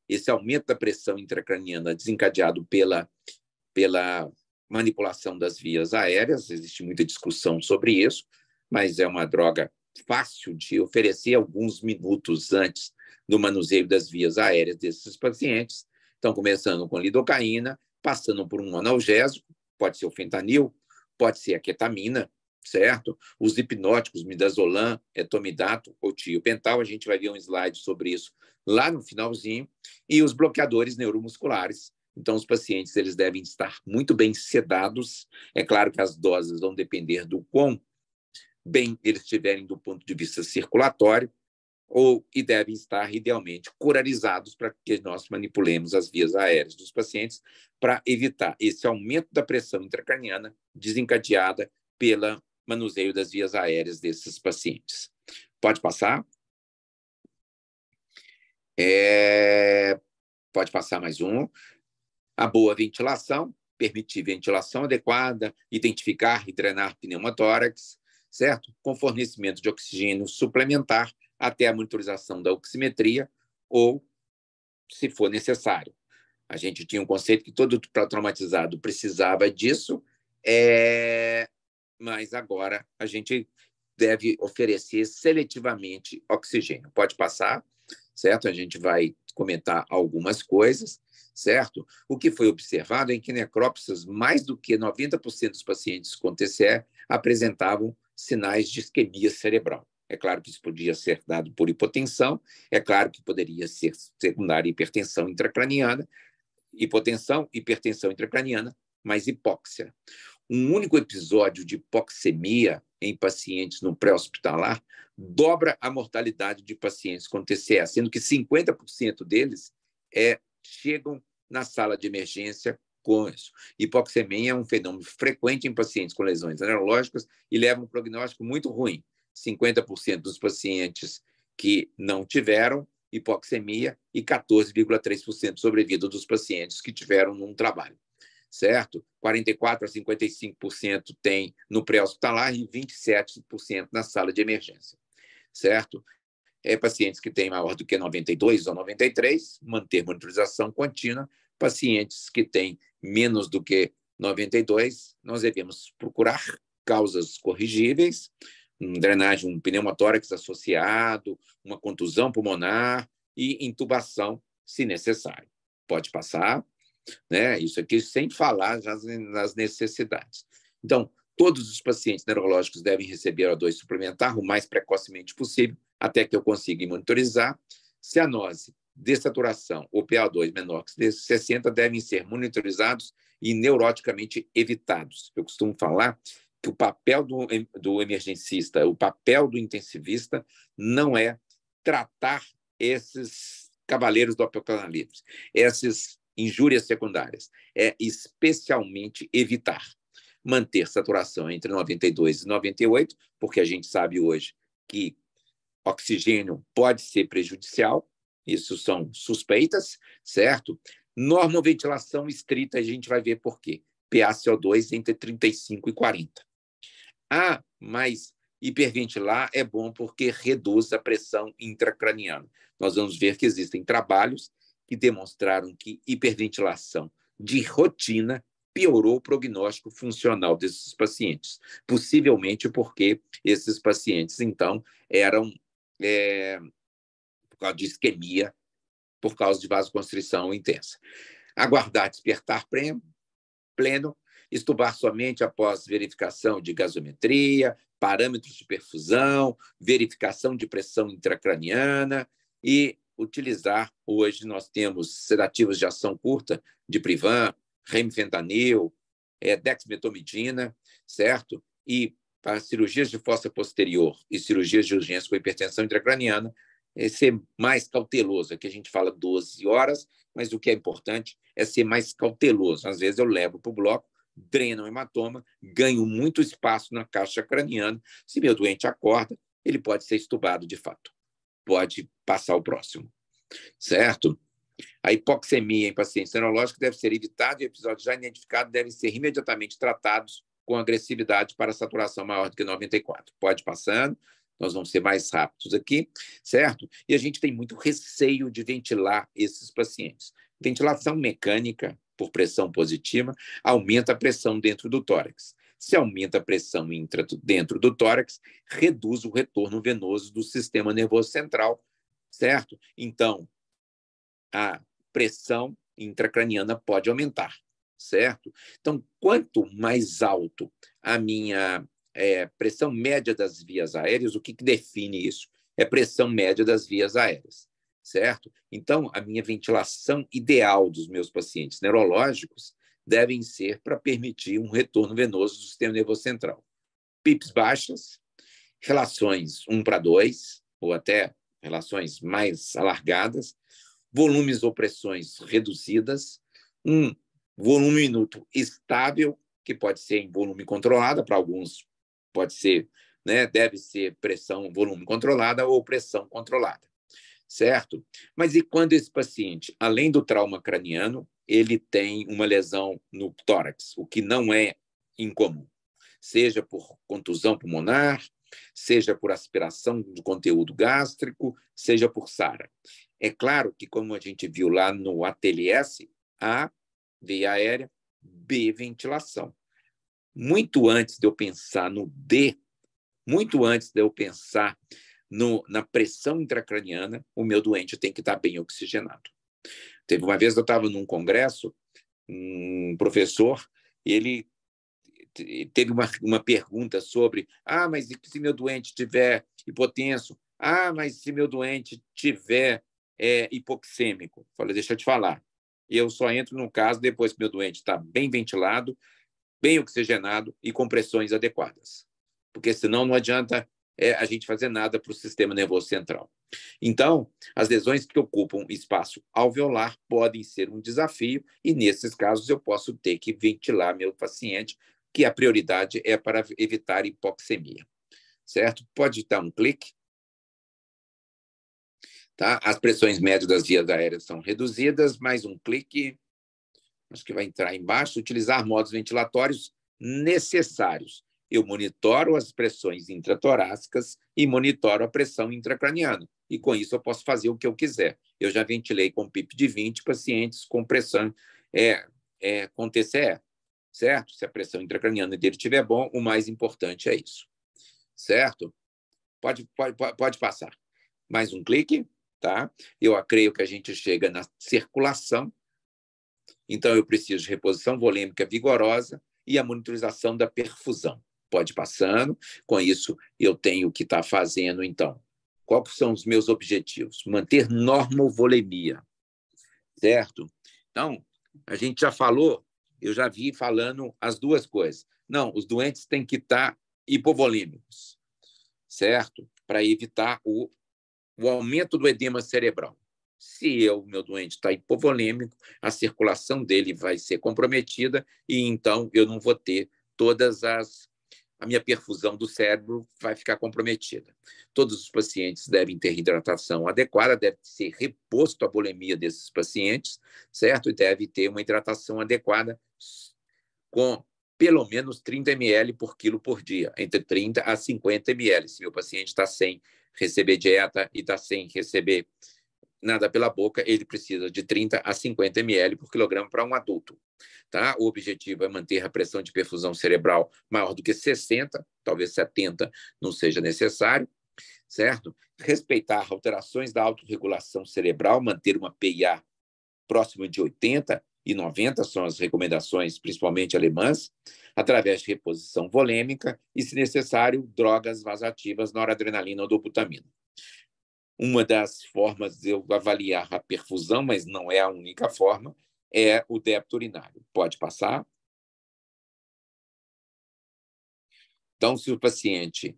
esse aumento da pressão intracraniana desencadeado pela manipulação das vias aéreas. Existe muita discussão sobre isso, mas é uma droga fácil de oferecer alguns minutos antes do manuseio das vias aéreas desses pacientes. Então, começando com lidocaína, passando por um analgésico, pode ser o fentanil, pode ser a ketamina, certo? Os hipnóticos, midazolam, etomidato ou tiopental, a gente vai ver um slide sobre isso lá no finalzinho, e os bloqueadores neuromusculares. Então, os pacientes eles devem estar muito bem sedados. É claro que as doses vão depender do quão bem eles estiverem do ponto de vista circulatório, e devem estar, idealmente, curarizados para que nós manipulemos as vias aéreas dos pacientes para evitar esse aumento da pressão intracraniana desencadeada pelo manuseio das vias aéreas desses pacientes. Pode passar? Pode passar mais um. A boa ventilação, permitir ventilação adequada, identificar e drenar pneumotórax, certo? Com fornecimento de oxigênio suplementar até a monitorização da oximetria ou se for necessário. A gente tinha um conceito que todo traumatizado precisava disso, mas agora a gente deve oferecer seletivamente oxigênio. Pode passar, certo? A gente vai comentar algumas coisas, certo? O que foi observado é que em necrópsias, mais do que 90% dos pacientes com TCE apresentavam sinais de isquemia cerebral. É claro que isso podia ser dado por hipotensão, é claro que poderia ser secundária hipertensão intracraniana, hipertensão intracraniana, mas hipóxia. Um único episódio de hipoxemia em pacientes no pré-hospitalar dobra a mortalidade de pacientes com TCE, sendo que 50% deles chegam na sala de emergência com isso. Hipoxemia é um fenômeno frequente em pacientes com lesões neurológicas e leva um prognóstico muito ruim. 50% dos pacientes que não tiveram hipoxemia e 14,3% sobrevida dos pacientes que tiveram num trabalho, certo? 44% a 55% tem no pré-hospitalar e 27% na sala de emergência, certo? Pacientes que têm maior do que 92 ou 93, manter monitorização contínua. Pacientes que têm menos do que 92, nós devemos procurar causas corrigíveis, drenagem, um pneumotórax associado, uma contusão pulmonar e intubação, se necessário. Pode passar, né? Isso aqui sem falar nas necessidades. Então, todos os pacientes neurológicos devem receber O2 suplementar o mais precocemente possível, até que eu consiga monitorizar. Cianose, dessaturação ou PaO2 menor que 60 devem ser monitorizados e neuroticamente evitados. Eu costumo falar que o papel do emergencista, o papel do intensivista não é tratar esses cavaleiros do apocalipse, essas injúrias secundárias, é especialmente evitar. Manter saturação entre 92 e 98, porque a gente sabe hoje que oxigênio pode ser prejudicial, isso são suspeitas, certo? Normoventilação estrita, a gente vai ver por quê. PaCO2 entre 35 e 40. Mas hiperventilar é bom porque reduz a pressão intracraniana. Nós vamos ver que existem trabalhos que demonstraram que hiperventilação de rotina piorou o prognóstico funcional desses pacientes, possivelmente porque esses pacientes, então, eram por causa de isquemia, por causa de vasoconstrição intensa. Aguardar despertar pleno, estubar somente após verificação de gasometria, parâmetros de perfusão, verificação de pressão intracraniana e utilizar, hoje nós temos sedativos de ação curta, diprivan, remifentanil, dexmetomidina, certo? E para cirurgias de fossa posterior e cirurgias de urgência com hipertensão intracraniana, ser mais cauteloso. Aqui a gente fala 12 horas, mas o que é importante é ser mais cauteloso. Às vezes eu levo para o bloco, dreno o hematoma, ganho muito espaço na caixa craniana. Se meu doente acorda, ele pode ser estubado de fato. Pode passar o próximo, certo? A hipoxemia em pacientes neurológicos deve ser evitada e episódios já identificados devem ser imediatamente tratados com agressividade para saturação maior do que 94. Pode passando, nós vamos ser mais rápidos aqui, certo? E a gente tem muito receio de ventilar esses pacientes. Ventilação mecânica por pressão positiva aumenta a pressão dentro do tórax. Se aumenta a pressão dentro do tórax, reduz o retorno venoso do sistema nervoso central, certo? Então, a pressão intracraniana pode aumentar, certo? Então, quanto mais alto a minha pressão média das vias aéreas, o que define isso? É pressão média das vias aéreas, certo? Então, a minha ventilação ideal dos meus pacientes neurológicos devem ser para permitir um retorno venoso do sistema nervoso central. PIPs baixas, relações 1:2, ou até relações mais alargadas, volumes ou pressões reduzidas, um volume minuto estável, que pode ser em volume controlada, para alguns pode ser, né, deve ser pressão volume controlada ou pressão controlada, certo? Mas e quando esse paciente, além do trauma craniano, ele tem uma lesão no tórax, o que não é incomum, seja por contusão pulmonar, seja por aspiração de conteúdo gástrico, seja por SARA. É claro que, como a gente viu lá no ATLS, A, veia aérea, B, ventilação. Muito antes de eu pensar no D, muito antes de eu pensar na pressão intracraniana, o meu doente tem que estar bem oxigenado. Teve uma vez, eu estava num congresso, um professor, ele teve uma pergunta sobre: mas se meu doente tiver hipotenso? Mas se meu doente tiver hipoxêmico? Falei, deixa eu te falar. Eu só entro no caso depois que meu doente está bem ventilado, bem oxigenado e com pressões adequadas. Porque senão não adianta a gente fazer nada para o sistema nervoso central. Então, as lesões que ocupam espaço alveolar podem ser um desafio e, nesses casos, eu posso ter que ventilar meu paciente, que a prioridade é para evitar hipoxemia. Certo? Pode dar um clique. Tá? As pressões médias das vias aéreas são reduzidas, mais um clique. Acho que vai entrar embaixo. Utilizar modos ventilatórios necessários. Eu monitoro as pressões intratorácicas e monitoro a pressão intracraniana. E, com isso, eu posso fazer o que eu quiser. Eu já ventilei com PIP de 20 pacientes com pressão com TCE, certo? Se a pressão intracraniana dele estiver bom, o mais importante é isso, certo? Pode passar. Mais um clique, tá? Eu creio que a gente chega na circulação. Então, eu preciso de reposição volêmica vigorosa e a monitorização da perfusão. Pode ir passando. Com isso, eu tenho que estar fazendo, então, quais são os meus objetivos? Manter normovolemia, certo? Então, a gente já falou, eu já vi falando as duas coisas. Não, os doentes têm que estar hipovolêmicos, certo? Para evitar o aumento do edema cerebral. Se meu doente está hipovolêmico, a circulação dele vai ser comprometida e, então, eu não vou ter a minha perfusão do cérebro vai ficar comprometida. Todos os pacientes devem ter hidratação adequada, deve ser reposto a bulimia desses pacientes, certo? E deve ter uma hidratação adequada com pelo menos 30 ml por quilo por dia, entre 30 a 50 ml. Se meu paciente está sem receber dieta e está sem receber nada pela boca, ele precisa de 30 a 50 ml por quilograma para um adulto. Tá? O objetivo é manter a pressão de perfusão cerebral maior do que 60, talvez 70 não seja necessário, certo? Respeitar alterações da autorregulação cerebral, manter uma PIA próxima de 80 e 90, são as recomendações, principalmente alemãs, através de reposição volêmica e, se necessário, drogas vasoativas, noradrenalina ou dobutamina. Uma das formas de eu avaliar a perfusão, mas não é a única forma, é o débito urinário. Pode passar? Então, se o paciente,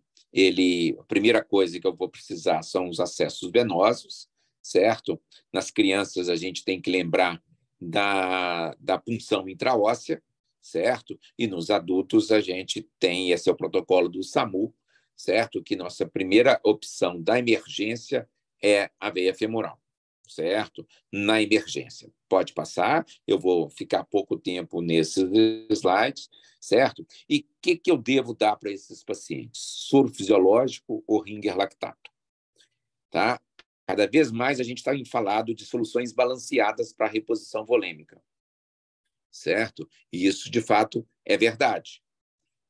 a primeira coisa que eu vou precisar são os acessos venosos, certo? Nas crianças, a gente tem que lembrar da punção intraóssea, certo? E nos adultos, a gente tem, esse é o protocolo do SAMU, certo? Que nossa primeira opção da emergência é a veia femoral, certo? Na emergência. Pode passar, eu vou ficar pouco tempo nesses slides, certo? E o que eu devo dar para esses pacientes? Soro fisiológico ou Ringer lactato, tá? Cada vez mais a gente está falado de soluções balanceadas para a reposição volêmica, certo? E isso, de fato, é verdade.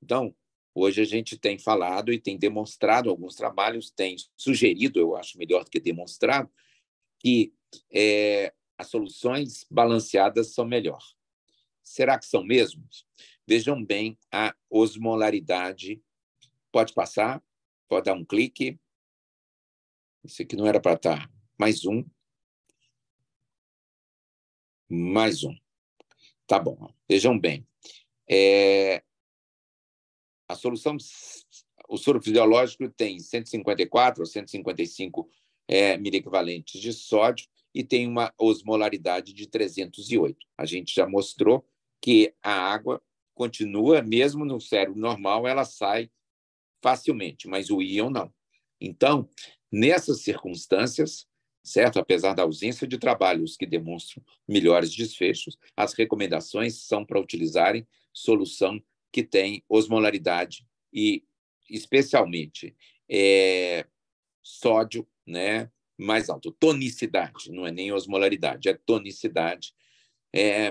Então, hoje a gente tem falado e tem demonstrado, alguns trabalhos têm sugerido, eu acho melhor do que demonstrado, que as soluções balanceadas são melhor. Será que são mesmo? Vejam bem a osmolaridade. Pode passar? Pode dar um clique. Esse aqui não era para estar. Mais um. Mais um. Tá bom. Vejam bem. A solução, o soro fisiológico tem 154 ou 155 miliequivalentes de sódio e tem uma osmolaridade de 308. A gente já mostrou que a água continua, mesmo no cérebro normal, ela sai facilmente, mas o íon não. Então, nessas circunstâncias, certo? Apesar da ausência de trabalhos que demonstram melhores desfechos, as recomendações são para utilizarem solução que tem osmolaridade e, especialmente, sódio, né? mais alto. Tonicidade, não é nem osmolaridade, é tonicidade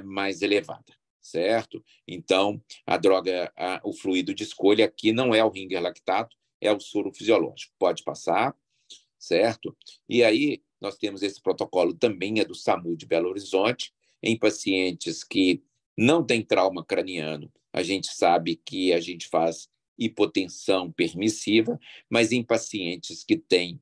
mais elevada, certo? Então, a droga, o fluido de escolha aqui não é o Ringer lactato, é o soro fisiológico. Pode passar, certo? E aí, nós temos esse protocolo também, é do SAMU de Belo Horizonte, em pacientes que não têm trauma craniano. A gente sabe que a gente faz hipotensão permissiva, mas em pacientes que têm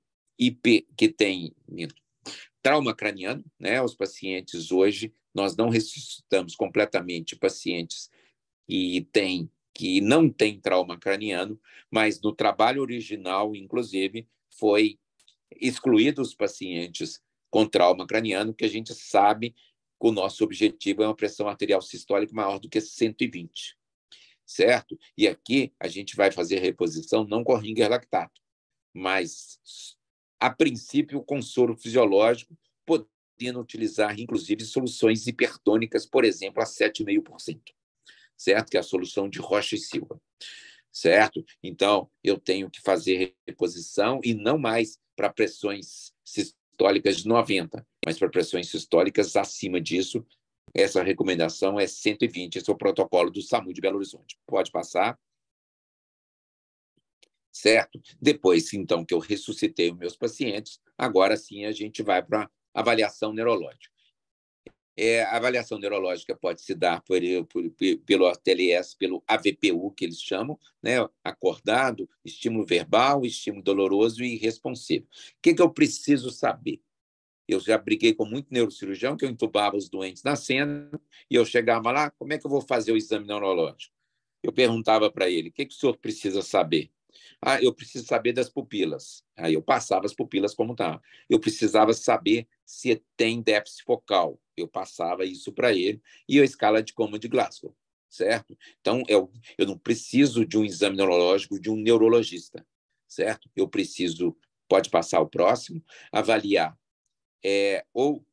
trauma craniano, né? Os pacientes hoje, nós não ressuscitamos completamente pacientes que não têm trauma craniano, mas no trabalho original, inclusive, foi excluído os pacientes com trauma craniano, que a gente sabe que o nosso objetivo é uma pressão arterial sistólica maior do que 120, certo? E aqui a gente vai fazer reposição não com Ringer lactato, mas, a princípio, com soro fisiológico, podendo utilizar, inclusive, soluções hipertônicas, por exemplo, a 7,5%, certo? Que é a solução de Rocha e Silva, certo? Então, eu tenho que fazer reposição e não mais para pressões sistólicas de 90, mas para pressões sistólicas acima disso. Essa recomendação é 120, esse é o protocolo do SAMU de Belo Horizonte. Pode passar. Certo? Depois, então, que eu ressuscitei os meus pacientes, agora sim a gente vai para a avaliação neurológica. A avaliação neurológica pode se dar pelo TLS, pelo AVPU, que eles chamam, né? Acordado, estímulo verbal, estímulo doloroso e responsivo. O que eu preciso saber? Eu já briguei com muito neurocirurgião, que eu entubava os doentes na cena, e eu chegava lá, como é que eu vou fazer o exame neurológico? Eu perguntava para ele, o que o senhor precisa saber? Eu preciso saber das pupilas. Aí eu passava as pupilas como estavam. Eu precisava saber se tem déficit focal. Eu passava isso para ele. E a escala de Coma de Glasgow, certo? Então, eu não preciso de um exame neurológico de um neurologista, certo? Eu preciso, pode passar o próximo, avaliar. Ou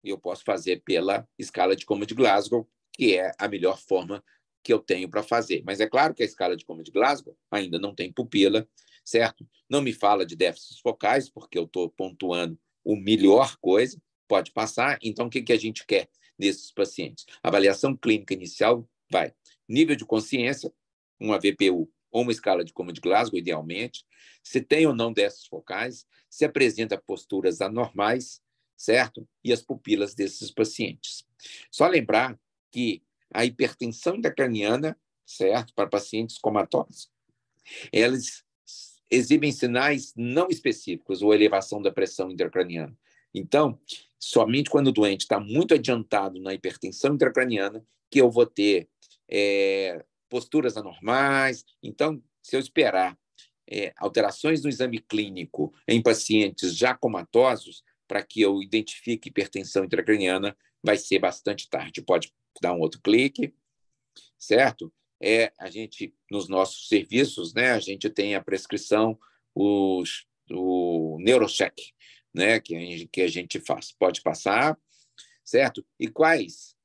eu posso fazer pela escala de Coma de Glasgow, que é a melhor forma que eu tenho para fazer. Mas é claro que a escala de Coma de Glasgow ainda não tem pupila, certo? Não me fala de déficits focais, porque eu estou pontuando o melhor coisa, pode passar. Então, o que a gente quer nesses pacientes? Avaliação clínica inicial vai nível de consciência, uma VPU ou uma escala de Coma de Glasgow, idealmente, se tem ou não déficits focais, se apresenta posturas anormais, certo? E as pupilas desses pacientes. Só lembrar que a hipertensão intracraniana, certo? Para pacientes comatosos, elas exibem sinais não específicos ou elevação da pressão intracraniana. Então, somente quando o doente está muito adiantado na hipertensão intracraniana que eu vou ter posturas anormais. Então, se eu esperar alterações no exame clínico em pacientes já comatosos, para que eu identifique hipertensão intracraniana, vai ser bastante tarde. Pode dar um outro clique, certo? A gente, nos nossos serviços, né, a gente tem a prescrição, o NeuroCheck, né, que a gente faz. Pode passar, certo? E quais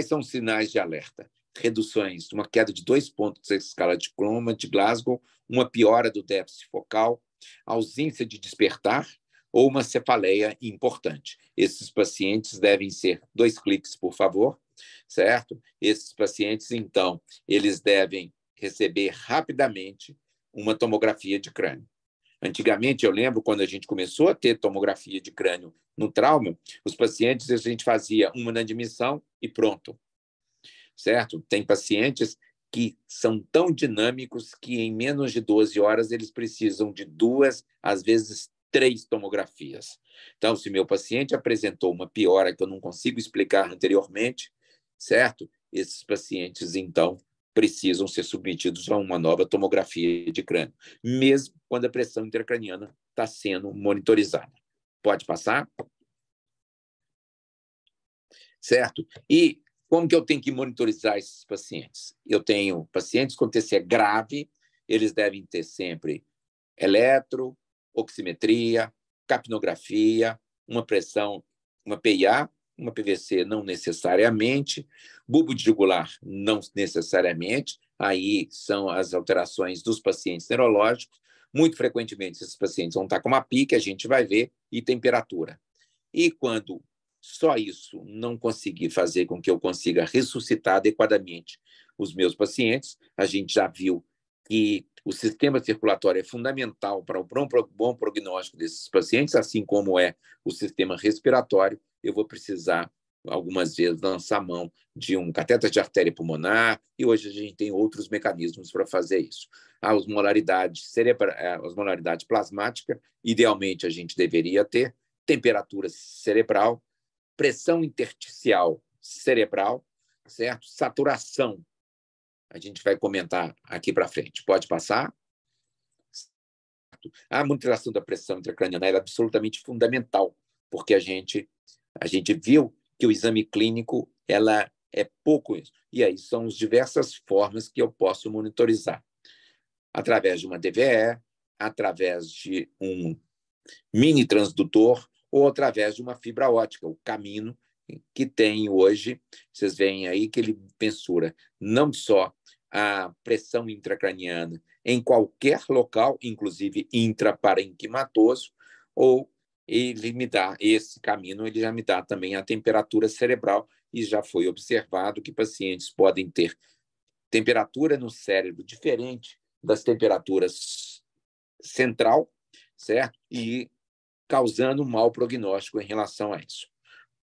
são os sinais de alerta? Reduções, uma queda de 2 pontos da escala de Coma de Glasgow, uma piora do déficit focal, ausência de despertar, ou uma cefaleia importante. Esses pacientes devem ser 2 cliques, por favor, certo? Esses pacientes, então, eles devem receber rapidamente uma tomografia de crânio. Antigamente, eu lembro, quando a gente começou a ter tomografia de crânio no trauma, os pacientes, a gente fazia uma na admissão e pronto, certo? Tem pacientes que são tão dinâmicos que em menos de 12 horas eles precisam de 2, às vezes 3 tomografias. Então, se meu paciente apresentou uma piora que eu não consigo explicar anteriormente, certo? Esses pacientes, então, precisam ser submetidos a uma nova tomografia de crânio, mesmo quando a pressão intracraniana está sendo monitorizada. Pode passar? Certo? E como que eu tenho que monitorizar esses pacientes? Eu tenho pacientes com TCE grave, eles devem ter sempre eletro, oximetria, capnografia, uma pressão, uma PIA, uma PVC não necessariamente, bulbo jugular não necessariamente, aí são as alterações dos pacientes neurológicos, Muito frequentemente, esses pacientes vão estar com uma pique, a gente vai ver, e temperatura. E quando só isso não conseguir fazer com que eu consiga ressuscitar adequadamente os meus pacientes, a gente já viu que o sistema circulatório é fundamental para o bom prognóstico desses pacientes, assim como é o sistema respiratório. Eu vou precisar, algumas vezes, lançar mão de um cateter de artéria pulmonar, e hoje a gente tem outros mecanismos para fazer isso. A osmolaridade plasmática, idealmente a gente deveria ter, temperatura cerebral, pressão intersticial cerebral, certo? Saturação. A gente vai comentar aqui para frente. Pode passar? A monitorização da pressão intracraniana é absolutamente fundamental, porque a gente viu que o exame clínico ela é pouco isso. E aí são as diversas formas que eu posso monitorizar. Através de uma DVE, através de um mini transdutor ou através de uma fibra ótica, o Camino, que tem hoje, vocês veem aí que ele mensura não só a pressão intracraniana em qualquer local, inclusive intraparenquimatoso, ou ele me dá, esse Camino, ele já me dá também a temperatura cerebral, e já foi observado que pacientes podem ter temperatura no cérebro diferente das temperaturas central, certo? E causando um mau prognóstico em relação a isso.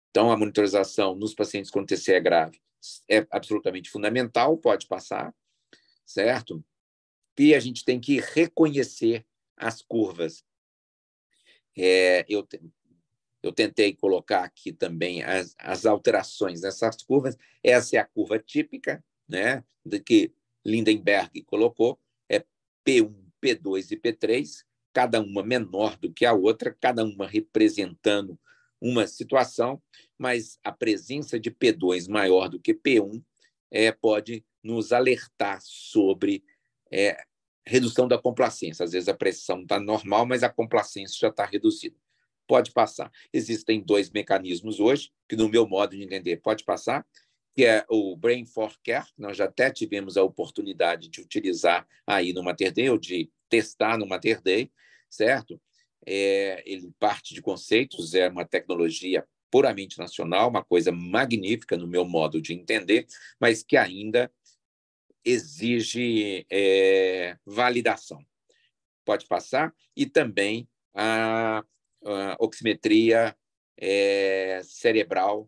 Então, a monitorização nos pacientes com TCE grave é absolutamente fundamental, pode passar, certo? E a gente tem que reconhecer as curvas. Eu tentei colocar aqui também as alterações nessas curvas. Essa é a curva típica, né, que Lindenberg colocou, é P1, P2 e P3, cada uma menor do que a outra, cada uma representando uma situação, mas a presença de P2 maior do que P1 pode nos alertar sobre redução da complacência. Às vezes a pressão está normal, mas a complacência já está reduzida. Pode passar. Existem dois mecanismos hoje, que no meu modo de entender pode passar, que é o Brain for Care, que nós já até tivemos a oportunidade de utilizar aí no Mater Dei, ou de testar no Mater Dei, certo? Ele parte de conceitos, é uma tecnologia puramente nacional, uma coisa magnífica no meu modo de entender, mas que ainda exige validação. Pode passar. E também a oximetria cerebral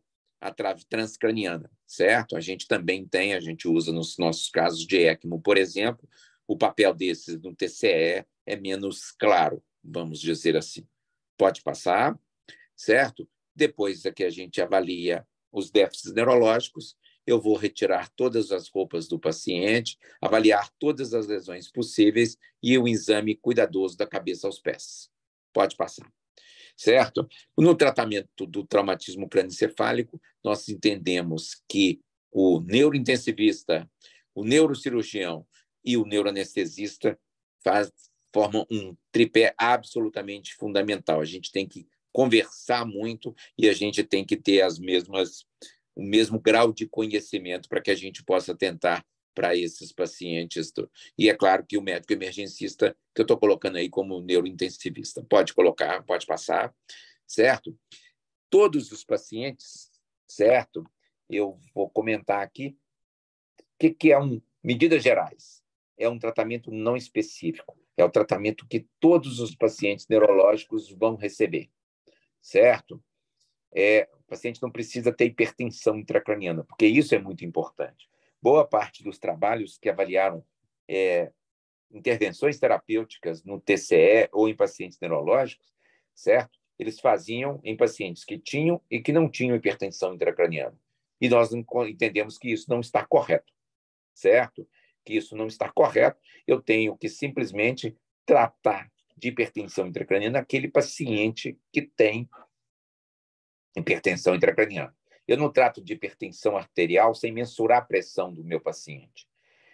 transcraniana, certo? A gente também tem, a gente usa nos nossos casos de ECMO, por exemplo, o papel desses no TCE é menos claro, vamos dizer assim. Pode passar, certo? Depois que a gente avalia os déficits neurológicos, eu vou retirar todas as roupas do paciente, avaliar todas as lesões possíveis e o exame cuidadoso da cabeça aos pés. Pode passar. Certo? No tratamento do traumatismo crânioencefálico, nós entendemos que o neurointensivista, o neurocirurgião e o neuroanestesista formam um tripé absolutamente fundamental. A gente tem que conversar muito e a gente tem que ter o mesmo grau de conhecimento para que a gente possa tentar para esses pacientes. E é claro que o médico emergencista, que eu estou colocando aí como neurointensivista, pode colocar, pode passar, certo? Todos os pacientes, certo? Eu vou comentar aqui o que é medidas gerais. É um tratamento não específico, é o tratamento que todos os pacientes neurológicos vão receber, certo? O paciente não precisa ter hipertensão intracraniana, porque isso é muito importante. Boa parte dos trabalhos que avaliaram intervenções terapêuticas no TCE ou em pacientes neurológicos, certo? Eles faziam em pacientes que tinham e que não tinham hipertensão intracraniana. E nós entendemos que isso não está correto, certo? Que isso não está correto. Eu tenho que simplesmente tratar de hipertensão intracraniana aquele paciente que tem hipertensão intracraniana. Eu não trato de hipertensão arterial sem mensurar a pressão do meu paciente.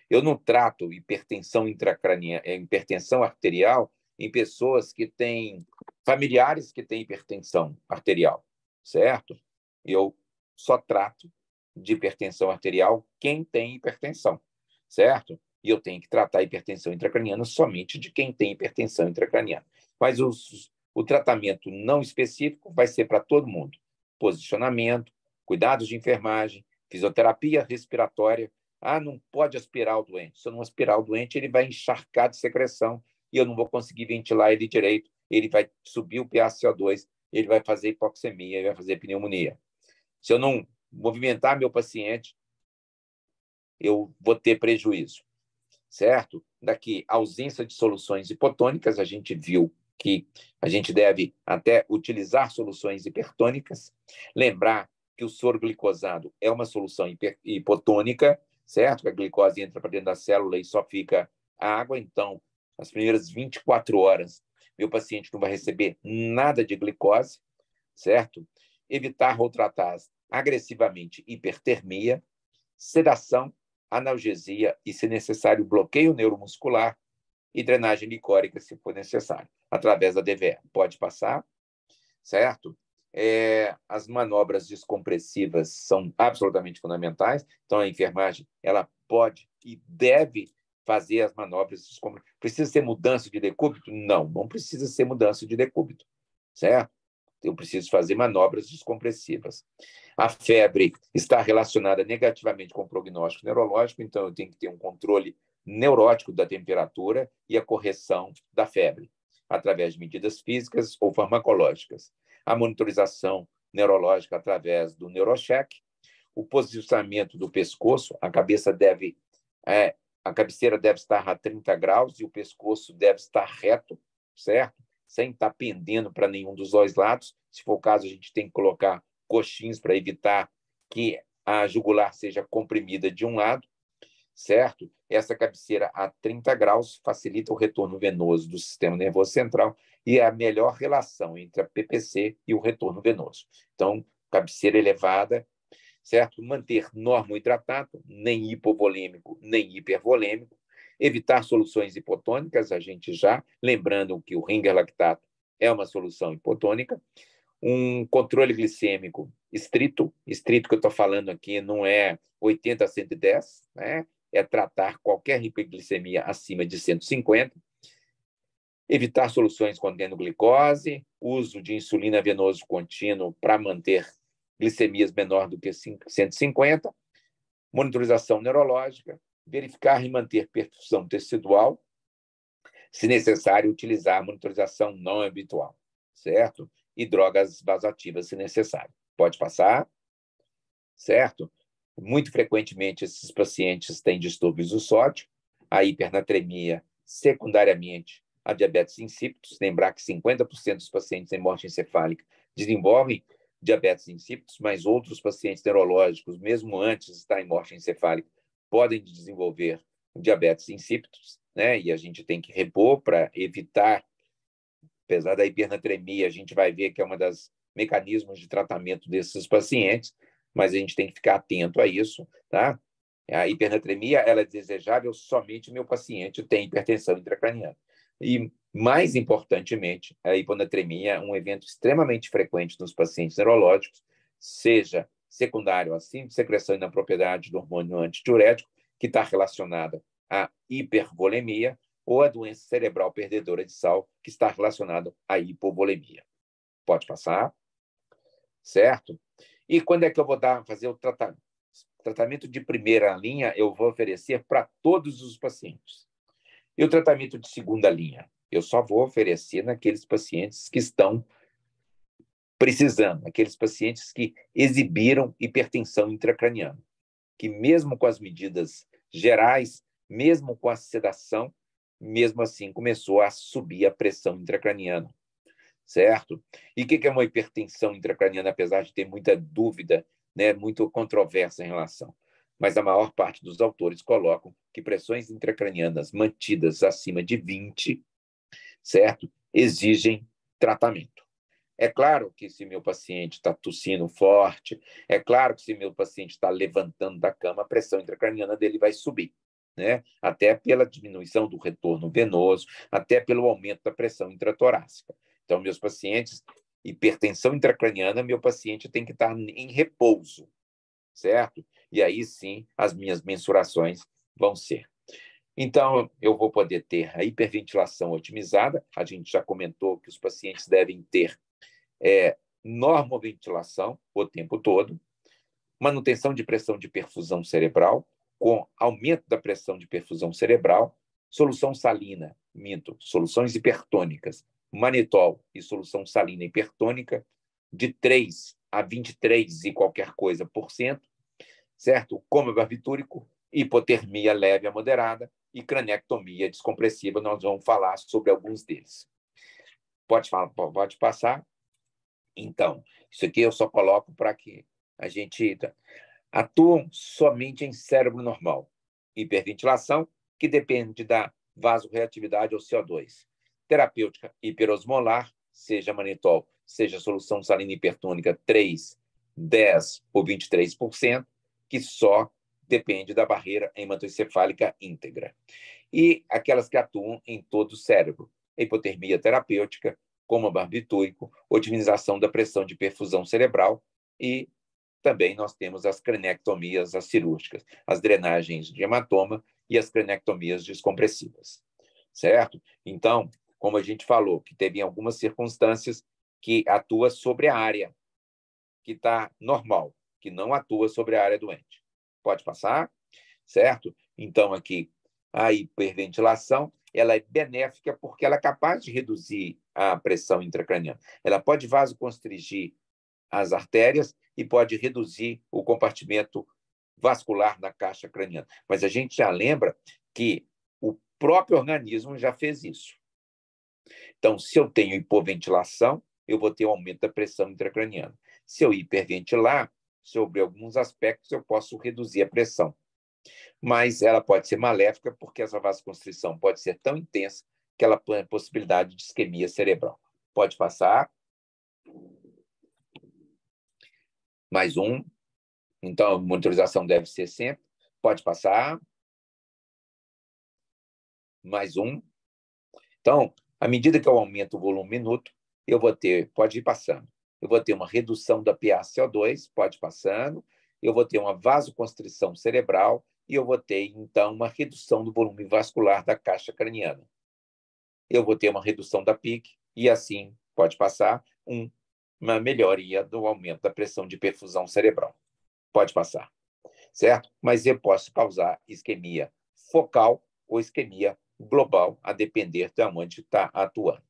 Eu não trato hipertensão intracraniana, hipertensão arterial em pessoas que têm familiares que têm hipertensão arterial, certo? Eu só trato de hipertensão arterial quem tem hipertensão, certo? e eu tenho que tratar a hipertensão intracraniana somente de quem tem hipertensão intracraniana. Mas o tratamento não específico vai ser para todo mundo. Posicionamento, cuidados de enfermagem, fisioterapia respiratória. Ah, não pode aspirar o doente. Se eu não aspirar o doente, ele vai encharcar de secreção e eu não vou conseguir ventilar ele direito. Ele vai subir o PaCO2, ele vai fazer hipoxemia, ele vai fazer pneumonia. Se eu não movimentar meu paciente, eu vou ter prejuízo, certo? Daqui, ausência de soluções hipotônicas, a gente viu que a gente deve até utilizar soluções hipertônicas. Lembrar que o soro glicosado é uma solução hipotônica, certo? A glicose entra para dentro da célula e só fica água. Então, nas primeiras 24 horas, meu paciente não vai receber nada de glicose, certo? Evitar ou tratar agressivamente hipertermia, sedação, analgesia e, se necessário, bloqueio neuromuscular e drenagem licórica, se for necessário, através da DVE. Pode passar, certo? As manobras descompressivas são absolutamente fundamentais. Então, a enfermagem ela pode e deve fazer as manobras descompressivas. Precisa ser mudança de decúbito? Não precisa ser mudança de decúbito, certo? Eu preciso fazer manobras descompressivas. A febre está relacionada negativamente com o prognóstico neurológico, então eu tenho que ter um controle neurótico da temperatura e a correção da febre, através de medidas físicas ou farmacológicas. A monitorização neurológica através do neurocheck, o posicionamento do pescoço, a cabeceira deve estar a 30 graus e o pescoço deve estar reto, certo? Sem estar pendendo para nenhum dos dois lados. Se for o caso, a gente tem que colocar coxins para evitar que a jugular seja comprimida de um lado, certo? Essa cabeceira a 30 graus facilita o retorno venoso do sistema nervoso central e é a melhor relação entre a PPC e o retorno venoso. Então, cabeceira elevada, certo? Manter normohidratado, nem hipovolêmico, nem hipervolêmico. Evitar soluções hipotônicas, a gente já, lembrando que o Ringer lactato é uma solução hipotônica. Um controle glicêmico estrito que eu estou falando aqui não é 80 a 110, né? É tratar qualquer hiperglicemia acima de 150. Evitar soluções contendo glicose, uso de insulina venoso contínuo para manter glicemias menor do que 150, monitorização neurológica, verificar e manter perfusão tecidual, se necessário, utilizar monitorização não habitual, certo? E drogas vasoativas, se necessário. Pode passar, certo? Muito frequentemente, esses pacientes têm distúrbios do sódio, a hipernatremia, secundariamente, a diabetes insípidos. Lembrar que 50% dos pacientes em morte encefálica desenvolvem diabetes insípidos, mas outros pacientes neurológicos, mesmo antes de estar em morte encefálica, podem desenvolver diabetes insípidos, né? E a gente tem que repor para evitar, apesar da hipernatremia, a gente vai ver que é um dos mecanismos de tratamento desses pacientes, mas a gente tem que ficar atento a isso, tá? A hipernatremia, ela é desejável somente meu paciente tem hipertensão intracraniana. E, mais importantemente, a hiponatremia é um evento extremamente frequente nos pacientes neurológicos, seja secundário à síndrome de secreção e inapropriedade do hormônio antidiurético, que está relacionada à hipervolemia, ou a doença cerebral perdedora de sal, que está relacionada à hipovolemia. Pode passar, certo? E quando é que eu vou fazer o tratamento? O tratamento de primeira linha eu vou oferecer para todos os pacientes. E o tratamento de segunda linha? Eu só vou oferecer naqueles pacientes que estão precisando, aqueles pacientes que exibiram hipertensão intracraniana, que mesmo com as medidas gerais, mesmo com a sedação, mesmo assim começou a subir a pressão intracraniana, certo? E o que é uma hipertensão intracraniana, apesar de ter muita dúvida, né, muito controvérsia em relação? Mas a maior parte dos autores colocam que pressões intracranianas mantidas acima de 20, certo? Exigem tratamento. É claro que se meu paciente está tossindo forte, é claro que se meu paciente está levantando da cama, a pressão intracraniana dele vai subir, né? Até pela diminuição do retorno venoso, até pelo aumento da pressão intratorácica. Então, meus pacientes, hipertensão intracraniana, meu paciente tem que estar em repouso, certo? E aí sim, as minhas mensurações vão ser. Então, eu vou poder ter a hiperventilação otimizada. A gente já comentou que os pacientes devem ter normoventilação o tempo todo, manutenção de pressão de perfusão cerebral, com aumento da pressão de perfusão cerebral, solução salina, soluções hipertônicas, manitol e solução salina hipertônica, de 3 a 23 e qualquer coisa por cento, certo? Coma barbitúrico, hipotermia leve a moderada e cranectomia descompressiva. Nós vamos falar sobre alguns deles. Pode passar. Então, isso aqui eu só coloco para que a gente atuam somente em cérebro normal. Hiperventilação, que depende da vasorreatividade ao CO2. Terapêutica hiperosmolar, seja manitol, seja solução salina hipertônica 3, 10 ou 23%, que só depende da barreira hematoencefálica íntegra. E aquelas que atuam em todo o cérebro. Hipotermia terapêutica, coma barbitúrico, otimização da pressão de perfusão cerebral e também nós temos as cranectomias as cirúrgicas, as drenagens de hematoma e as cranectomias descompressivas, certo? Então, como a gente falou, que teve algumas circunstâncias que atua sobre a área que está normal, que não atua sobre a área doente. Pode passar, certo? Então, aqui, a hiperventilação, ela é benéfica porque ela é capaz de reduzir a pressão intracraniana. Ela pode vasoconstrigir as artérias e pode reduzir o compartimento vascular na caixa craniana. Mas a gente já lembra que o próprio organismo já fez isso. Então, se eu tenho hipoventilação, eu vou ter um aumento da pressão intracraniana. Se eu hiperventilar, sobre alguns aspectos, eu posso reduzir a pressão. Mas ela pode ser maléfica porque essa vasoconstrição pode ser tão intensa que ela põe a possibilidade de isquemia cerebral. Pode passar. Mais um. Então, a monitorização deve ser sempre. Pode passar. Mais um. Então, à medida que eu aumento o volume minuto, eu vou ter, pode ir passando, eu vou ter uma redução da PaCO2, pode ir passando, eu vou ter uma vasoconstrição cerebral e eu vou ter, então, uma redução do volume vascular da caixa craniana. Eu vou ter uma redução da PIC e, assim, pode passar, uma melhoria do aumento da pressão de perfusão cerebral. Pode passar, certo? Mas eu posso causar isquemia focal ou isquemia global, a depender de onde está atuando.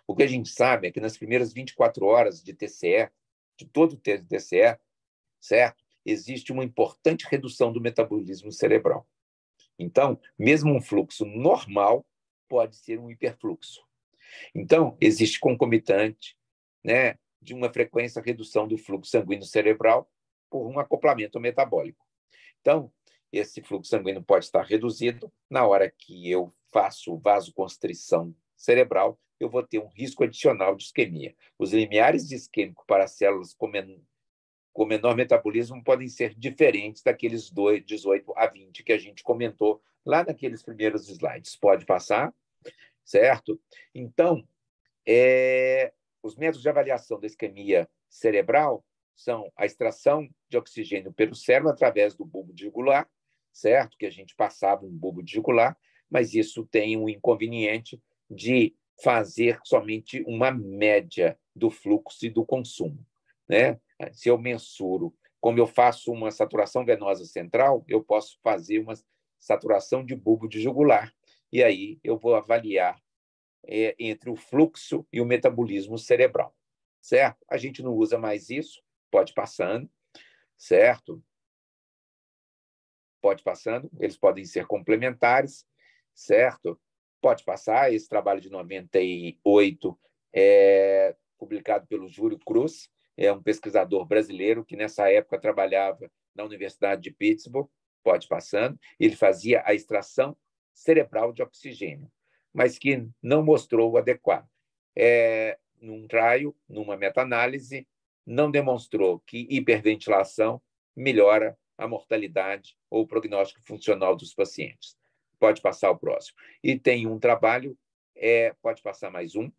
O que a gente sabe é que nas primeiras 24 horas de TCE, de todo o TCE, certo? Existe uma importante redução do metabolismo cerebral. Então, mesmo um fluxo normal pode ser um hiperfluxo. Então, existe concomitante, né, de uma frequência redução do fluxo sanguíneo cerebral por um acoplamento metabólico. Então, esse fluxo sanguíneo pode estar reduzido. Na hora que eu faço vasoconstrição cerebral, eu vou ter um risco adicional de isquemia. Os limiares de isquêmico para células com menor metabolismo podem ser diferentes daqueles 18 a 20 que a gente comentou lá naqueles primeiros slides. Pode passar, certo? Então, os métodos de avaliação da isquemia cerebral são a extração de oxigênio pelo cérebro através do bulbo jugular, certo? Que a gente passava um bulbo jugular, mas isso tem um inconveniente de fazer somente uma média do fluxo e do consumo, né? Se eu mensuro, como eu faço uma saturação venosa central, eu posso fazer uma saturação de bulbo jugular, e aí eu vou avaliar entre o fluxo e o metabolismo cerebral, certo? A gente não usa mais isso, pode passando, certo? Pode passando, eles podem ser complementares, certo? Pode passar, esse trabalho de 98 publicado pelo Júlio Cruz, é um pesquisador brasileiro que nessa época trabalhava na Universidade de Pittsburgh, pode passando, ele fazia a extração cerebral de oxigênio, mas que não mostrou o adequado. Num trial, numa meta-análise, não demonstrou que hiperventilação melhora a mortalidade ou o prognóstico funcional dos pacientes. Pode passar o próximo. E tem um trabalho, pode passar mais um,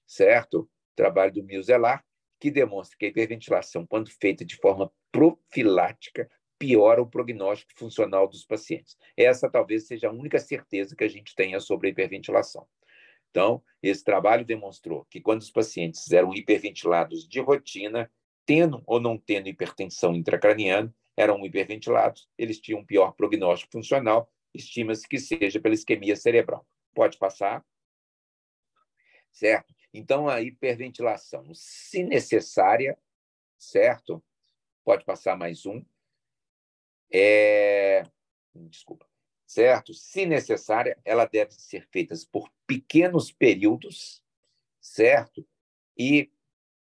certo? Trabalho do Milzelar, que demonstra que a hiperventilação, quando feita de forma profilática, piora o prognóstico funcional dos pacientes. Essa talvez seja a única certeza que a gente tenha sobre a hiperventilação. Então, esse trabalho demonstrou que quando os pacientes eram hiperventilados de rotina, tendo ou não tendo hipertensão intracraniana, eram hiperventilados, eles tinham um pior prognóstico funcional, estima-se que seja pela isquemia cerebral. Pode passar? Certo? Então, a hiperventilação, se necessária, certo? Pode passar mais um. Desculpa. Certo? Se necessária, ela deve ser feita por pequenos períodos, certo? E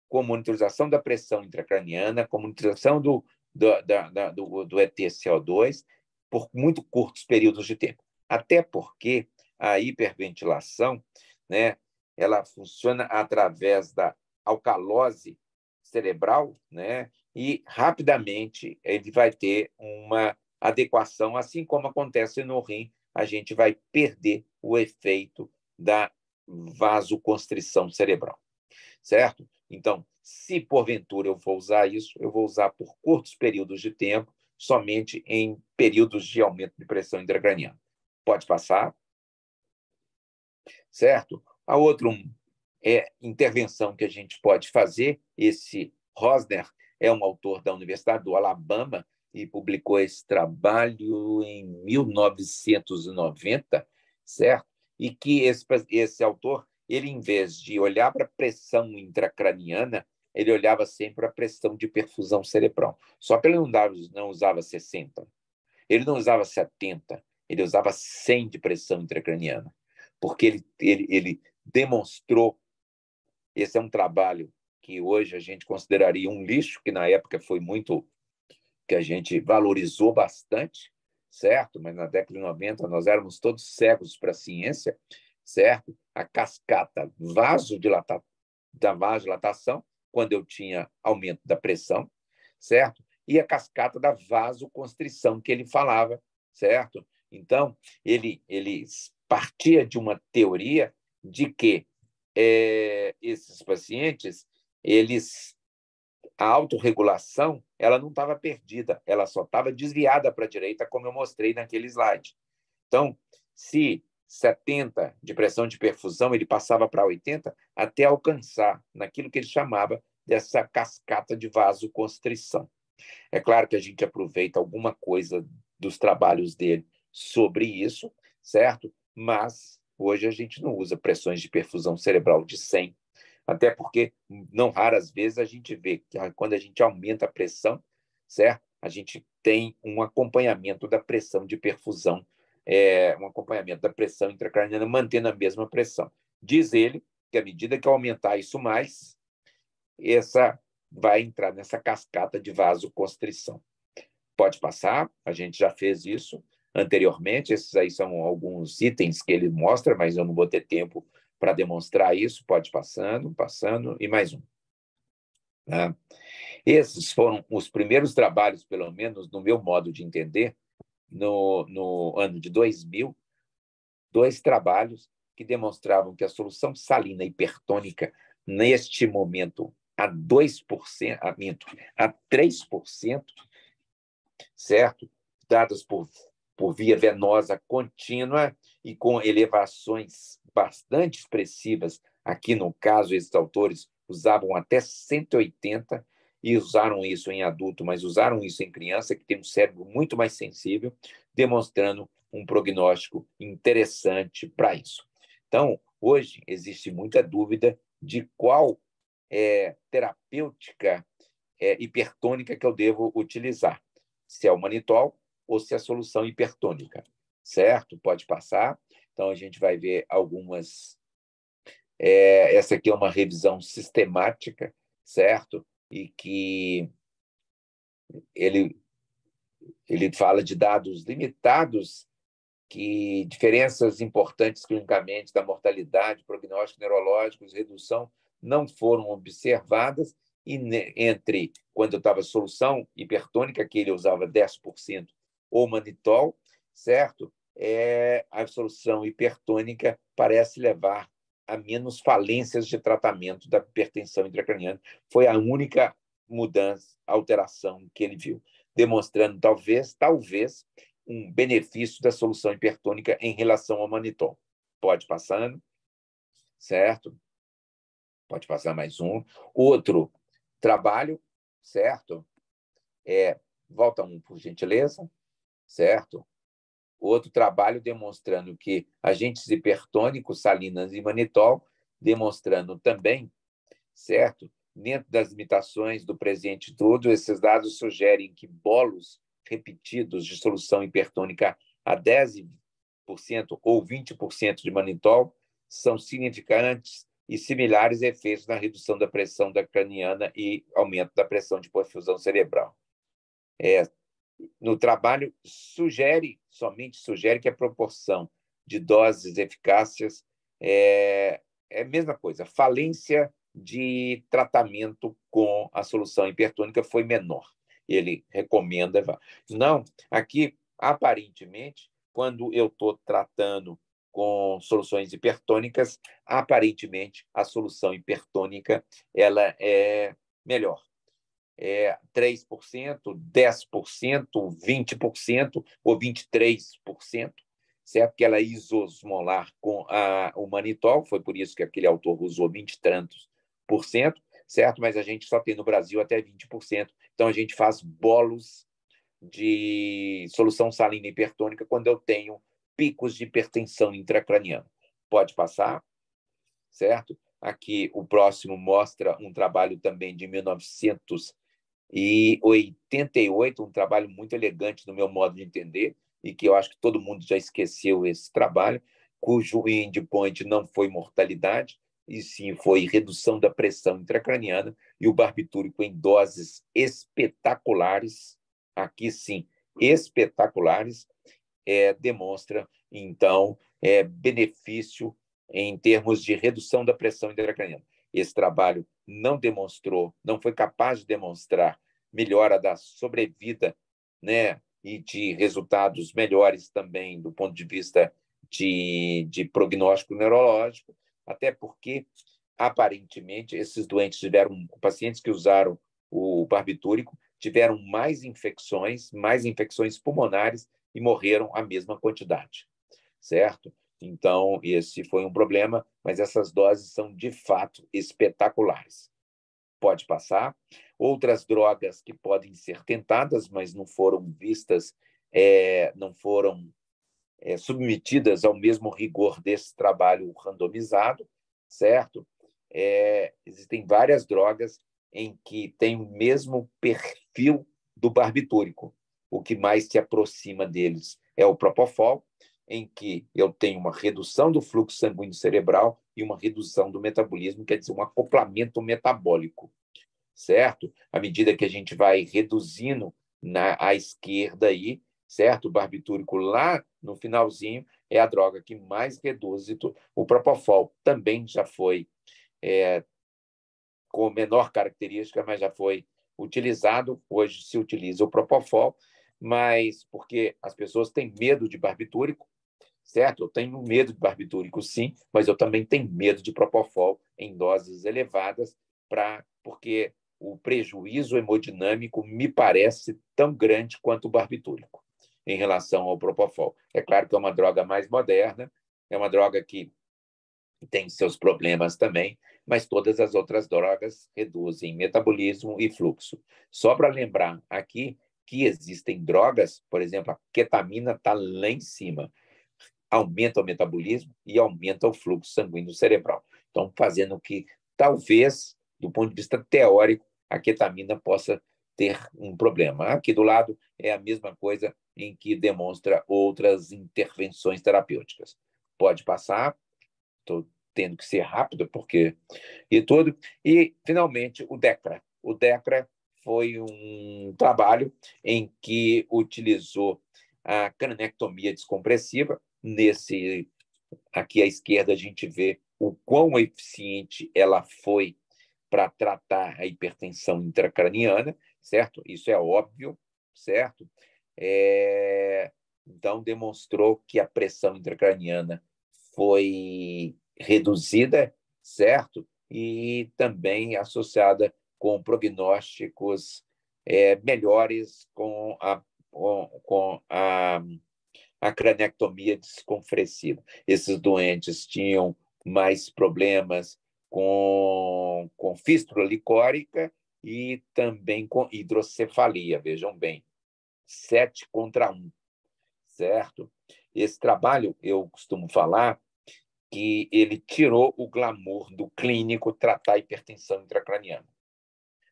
com monitorização da pressão intracraniana, com monitorização do ETCO2 por muito curtos períodos de tempo. Até porque a hiperventilação, né, ela funciona através da alcalose cerebral, né, e rapidamente ele vai ter uma adequação, assim como acontece no rim, a gente vai perder o efeito da vasoconstrição cerebral, certo? Então, se porventura eu vou usar isso, eu vou usar por curtos períodos de tempo, somente em períodos de aumento de pressão intracraniana. Pode passar? Certo? A outra intervenção que a gente pode fazer, esse Rosner é um autor da Universidade do Alabama e publicou esse trabalho em 1990, certo? E que esse autor, ele, em vez de olhar para a pressão intracraniana, ele olhava sempre para a pressão de perfusão cerebral. Só que ele não usava 60, ele não usava 70, ele usava 100 de pressão intracraniana, porque ele demonstrou, esse é um trabalho que hoje a gente consideraria um lixo, que na época foi muito, que a gente valorizou bastante, certo? Mas na década de 90 nós éramos todos cegos para a ciência, certo? A cascata da vasodilatação, quando eu tinha aumento da pressão, certo? E a cascata da vasoconstrição que ele falava, certo? Então, ele partia de uma teoria de que esses pacientes, a autorregulação, ela não estava perdida, ela só estava desviada para a direita, como eu mostrei naquele slide. Então, se 70 de pressão de perfusão, ele passava para 80, até alcançar naquilo que ele chamava dessa cascata de vasoconstrição. É claro que a gente aproveita alguma coisa dos trabalhos dele sobre isso, certo? Mas hoje a gente não usa pressões de perfusão cerebral de 100, até porque, não raras vezes, a gente vê que quando a gente aumenta a pressão, certo? A gente tem um acompanhamento da pressão de perfusão, um acompanhamento da pressão intracraniana, mantendo a mesma pressão. Diz ele que, à medida que aumentar isso mais, essa vai entrar nessa cascata de vasoconstrição. Pode passar, a gente já fez isso anteriormente, esses aí são alguns itens que ele mostra, mas eu não vou ter tempo para demonstrar isso. Pode passando, e mais um. Tá? Esses foram os primeiros trabalhos, pelo menos no meu modo de entender, no ano de 2000, 2 trabalhos que demonstravam que a solução salina hipertônica, neste momento, a 2%, a 3%, certo? Dadas por via venosa contínua e com elevações bastante expressivas. Aqui, no caso, esses autores usavam até 180 e usaram isso em adulto, mas usaram isso em criança, que tem um cérebro muito mais sensível, demonstrando um prognóstico interessante para isso. Então, hoje, existe muita dúvida de qual terapêutica hipertônica que eu devo utilizar, se é o manitol ou se é a solução hipertônica, certo? Pode passar. Então, a gente vai ver algumas... essa aqui é uma revisão sistemática, certo? E que ele fala de dados limitados, que diferenças importantes clinicamente da mortalidade, prognóstico neurológicos, redução, não foram observadas, e entre quando eu estava solução hipertônica, que ele usava 10%, ou manitol, certo? A solução hipertônica parece levar a menos falências de tratamento da hipertensão intracraniana. Foi a única mudança, alteração que ele viu. demonstrando talvez, um benefício da solução hipertônica em relação ao mannitol. Pode passando, certo? Pode passar mais um. Outro trabalho, certo? Volta um, por gentileza, certo? Outro trabalho demonstrando que agentes hipertônicos, salinas e mannitol, demonstrando também, certo? Dentro das limitações do presente todo, esses dados sugerem que bolos repetidos de solução hipertônica a 10% ou 20% de mannitol são significantes e similares a efeitos na redução da pressão da craniana e aumento da pressão de perfusão cerebral. No trabalho, somente sugere que a proporção de doses eficácias é a mesma coisa. Falência de tratamento com a solução hipertônica foi menor. Ele recomenda. Não, aqui, aparentemente, quando eu estou tratando com soluções hipertônicas, aparentemente, a solução hipertônica ela é melhor. 3%, 10%, 20% ou 23%, certo? Que ela é isosmolar com o mannitol, foi por isso que aquele autor usou 20 e tantos por cento, certo? Mas a gente só tem no Brasil até 20%. Então, a gente faz bolos de solução salina hipertônica quando eu tenho picos de hipertensão intracraniana. Pode passar, certo? Aqui o próximo mostra um trabalho também de 1988, um trabalho muito elegante no meu modo de entender, e que eu acho que todo mundo já esqueceu esse trabalho, cujo endpoint não foi mortalidade, e sim foi redução da pressão intracraniana, e o barbitúrico em doses espetaculares, aqui sim, espetaculares, demonstra, então, benefício em termos de redução da pressão intracraniana. Esse trabalho não demonstrou, não foi capaz de demonstrar melhora da sobrevida, né, e de resultados melhores também do ponto de vista de prognóstico neurológico, até porque, aparentemente, esses doentes pacientes que usaram o barbitúrico tiveram mais infecções pulmonares e morreram a mesma quantidade, certo? Então, esse foi um problema, mas essas doses são, de fato, espetaculares. Pode passar. Outras drogas que podem ser tentadas, mas não foram vistas, não foram submetidas ao mesmo rigor desse trabalho randomizado, certo? Existem várias drogas em que tem o mesmo perfil do barbitúrico. O que mais se aproxima deles é o propofol, em que eu tenho uma redução do fluxo sanguíneo cerebral e uma redução do metabolismo, quer dizer, um acoplamento metabólico, certo? À medida que a gente vai reduzindo à esquerda aí, certo? O barbitúrico lá no finalzinho é a droga que mais reduz. O propofol também já foi com menor característica, mas já foi utilizado. Hoje se utiliza o propofol, mas porque as pessoas têm medo de barbitúrico, certo? Eu tenho medo de barbitúrico, sim, mas eu também tenho medo de propofol em doses elevadas, porque o prejuízo hemodinâmico me parece tão grande quanto o barbitúrico em relação ao propofol. É claro que é uma droga mais moderna, é uma droga que tem seus problemas também, mas todas as outras drogas reduzem metabolismo e fluxo. Só para lembrar aqui que existem drogas, por exemplo, a ketamina está lá em cima, aumenta o metabolismo e aumenta o fluxo sanguíneo cerebral. Então, fazendo que, talvez, do ponto de vista teórico, a ketamina possa ter um problema. Aqui do lado é a mesma coisa em que demonstra outras intervenções terapêuticas. Pode passar, estou tendo que ser rápido, porque... E, finalmente, o DECRA. O DECRA foi um trabalho em que utilizou a cranectomia descompressiva. Aqui à esquerda a gente vê o quão eficiente ela foi para tratar a hipertensão intracraniana, certo? Isso é óbvio, certo? Então, demonstrou que a pressão intracraniana foi reduzida, certo? E também associada com prognósticos melhores com a cranectomia descompressiva. Esses doentes tinham mais problemas com fístula licórica e também com hidrocefalia, vejam bem, 7-1, certo? Esse trabalho, eu costumo falar que ele tirou o glamour do clínico tratar hipertensão intracraniana.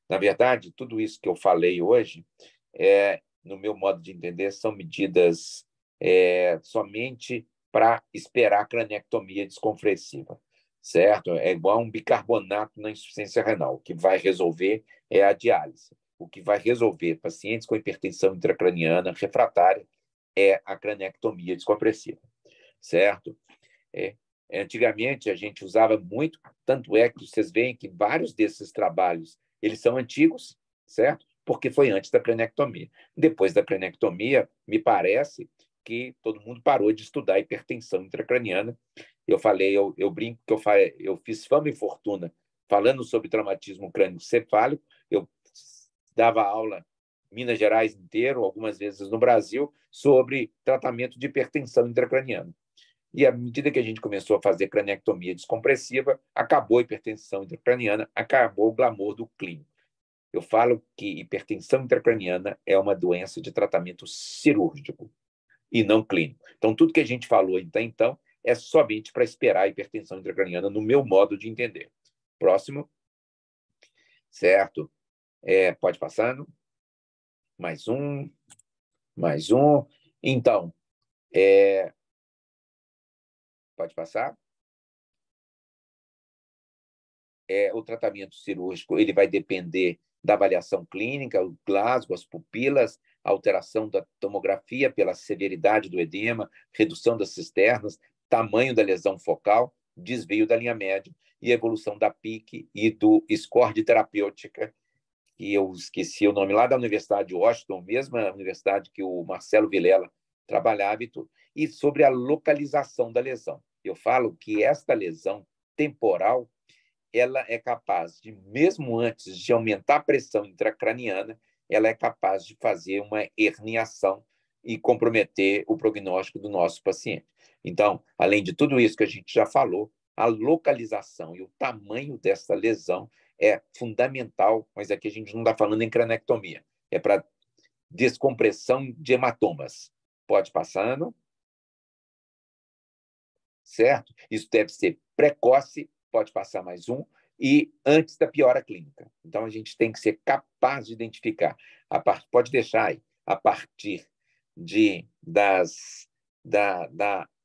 Na verdade, tudo isso que eu falei hoje, no meu modo de entender, são medidas somente para esperar a cranectomia descompressiva, certo? É igual um bicarbonato na insuficiência renal. O que vai resolver é a diálise. O que vai resolver pacientes com hipertensão intracraniana refratária é a cranectomia descompressiva, certo? Antigamente, a gente usava muito, tanto é que vocês veem que vários desses trabalhos eles são antigos, certo? Porque foi antes da cranectomia. Depois da cranectomia, me parece que todo mundo parou de estudar hipertensão intracraniana. Eu brinco que eu fiz fama e fortuna falando sobre traumatismo crânioencefálico. Eu dava aula em Minas Gerais inteiro, algumas vezes no Brasil, sobre tratamento de hipertensão intracraniana. E à medida que a gente começou a fazer cranectomia descompressiva, acabou a hipertensão intracraniana, acabou o glamour do clínico. Eu falo que hipertensão intracraniana é uma doença de tratamento cirúrgico e não clínico. Então, tudo que a gente falou até então é somente para esperar a hipertensão intracraniana, no meu modo de entender. Próximo. Certo? Pode passando. Mais um. Mais um. Então, pode passar. O tratamento cirúrgico ele vai depender da avaliação clínica, o Glasgow, as pupilas, a alteração da tomografia pela severidade do edema, redução das cisternas, tamanho da lesão focal, desvio da linha média e evolução da PIC e do score de terapêutica, que eu esqueci o nome lá da Universidade de Washington, mesma universidade que o Marcelo Vilela trabalhava e tudo. E sobre a localização da lesão. Eu falo que esta lesão temporal ela é capaz de, mesmo antes de aumentar a pressão intracraniana, ela é capaz de fazer uma herniação e comprometer o prognóstico do nosso paciente. Então, além de tudo isso que a gente já falou, a localização e o tamanho dessa lesão é fundamental, mas aqui a gente não está falando em cranectomia, é para descompressão de hematomas. Pode passando. Certo? Isso deve ser precoce, pode passar mais um, e antes da piora clínica. Então, a gente tem que ser capaz de identificar, pode deixar aí, a partir da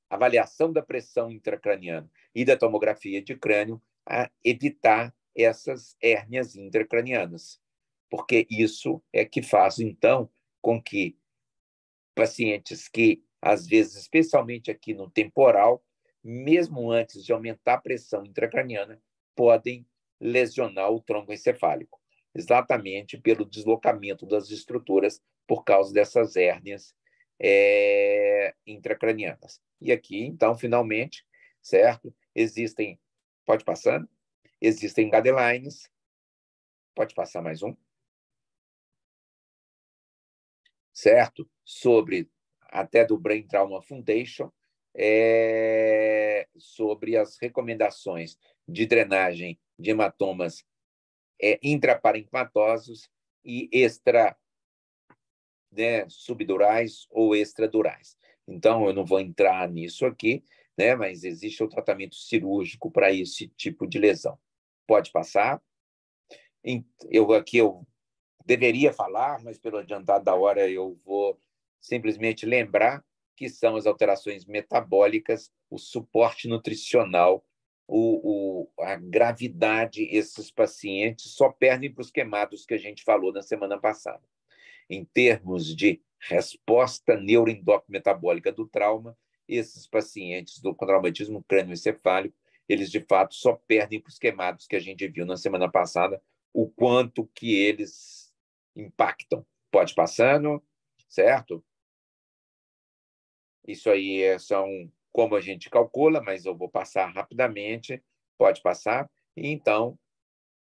avaliação da pressão intracraniana e da tomografia de crânio, a evitar essas hérnias intracranianas, porque isso é que faz, então, com que pacientes que, às vezes, especialmente aqui no temporal, mesmo antes de aumentar a pressão intracraniana, podem lesionar o tronco encefálico, exatamente pelo deslocamento das estruturas por causa dessas hérnias intracranianas. E aqui, então, finalmente, certo? Pode passando, existem guidelines, pode passar mais um, certo? Sobre, até do Brain Trauma Foundation, sobre as recomendações de drenagem de hematomas intraparenquimatosos e subdurais ou extradurais. Então, eu não vou entrar nisso aqui, né, mas existe o tratamento cirúrgico para esse tipo de lesão. Pode passar. Eu deveria falar, mas pelo adiantado da hora eu vou simplesmente lembrar que são as alterações metabólicas, o suporte nutricional, a gravidade. Esses pacientes só perdem para os queimados que a gente falou na semana passada. Em termos de resposta neuroendócrino-metabólica do trauma, esses pacientes do traumatismo crânioencefálico, eles de fato só perdem para os queimados que a gente viu na semana passada, o quanto que eles impactam. Pode passando, certo? Isso aí são como a gente calcula, mas eu vou passar rapidamente. Pode passar. E então,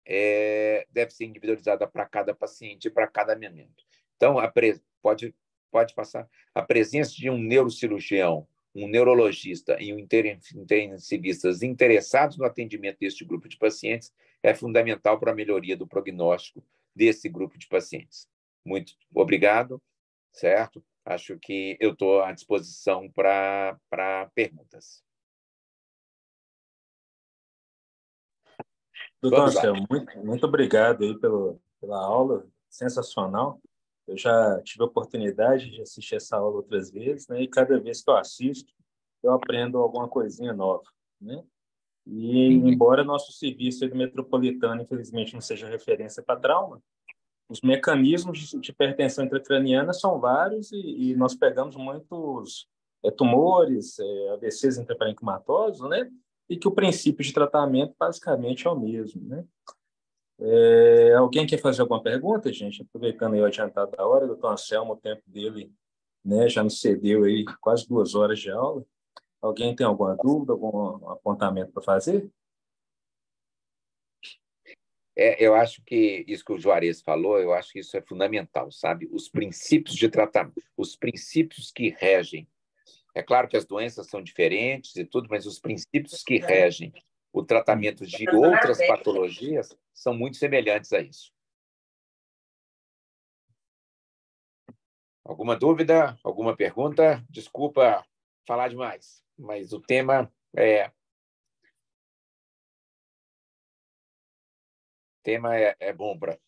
deve ser individualizada para cada paciente e para cada momento. Então, pode passar. A presença de um neurocirurgião, um neurologista e um intensivistas interessados no atendimento deste grupo de pacientes é fundamental para a melhoria do prognóstico desse grupo de pacientes. Muito obrigado, certo? Acho que eu estou à disposição para perguntas. Doutor Anselmo, muito obrigado aí pela aula, sensacional. Eu já tive a oportunidade de assistir essa aula outras vezes, né? E cada vez que eu assisto, eu aprendo alguma coisinha nova, né? E, embora nosso serviço do metropolitano, infelizmente, não seja referência para trauma, os mecanismos de hipertensão intracraniana são vários e nós pegamos muitos tumores, AVCs intraparencimatosos, né? E que o princípio de tratamento basicamente é o mesmo, né? Alguém quer fazer alguma pergunta, gente? Aproveitando aí o adiantado da hora, o doutor Anselmo, o tempo dele, né, já nos cedeu aí quase 2 horas de aula. Alguém tem alguma dúvida, algum apontamento para fazer? Eu acho que isso que o Juarez falou, eu acho que isso é fundamental, sabe? Os princípios de tratamento, os princípios que regem. É claro que as doenças são diferentes e tudo, mas os princípios que regem o tratamento de outras patologias são muito semelhantes a isso. Alguma dúvida? Alguma pergunta? Desculpa falar demais, mas o tema é bom para...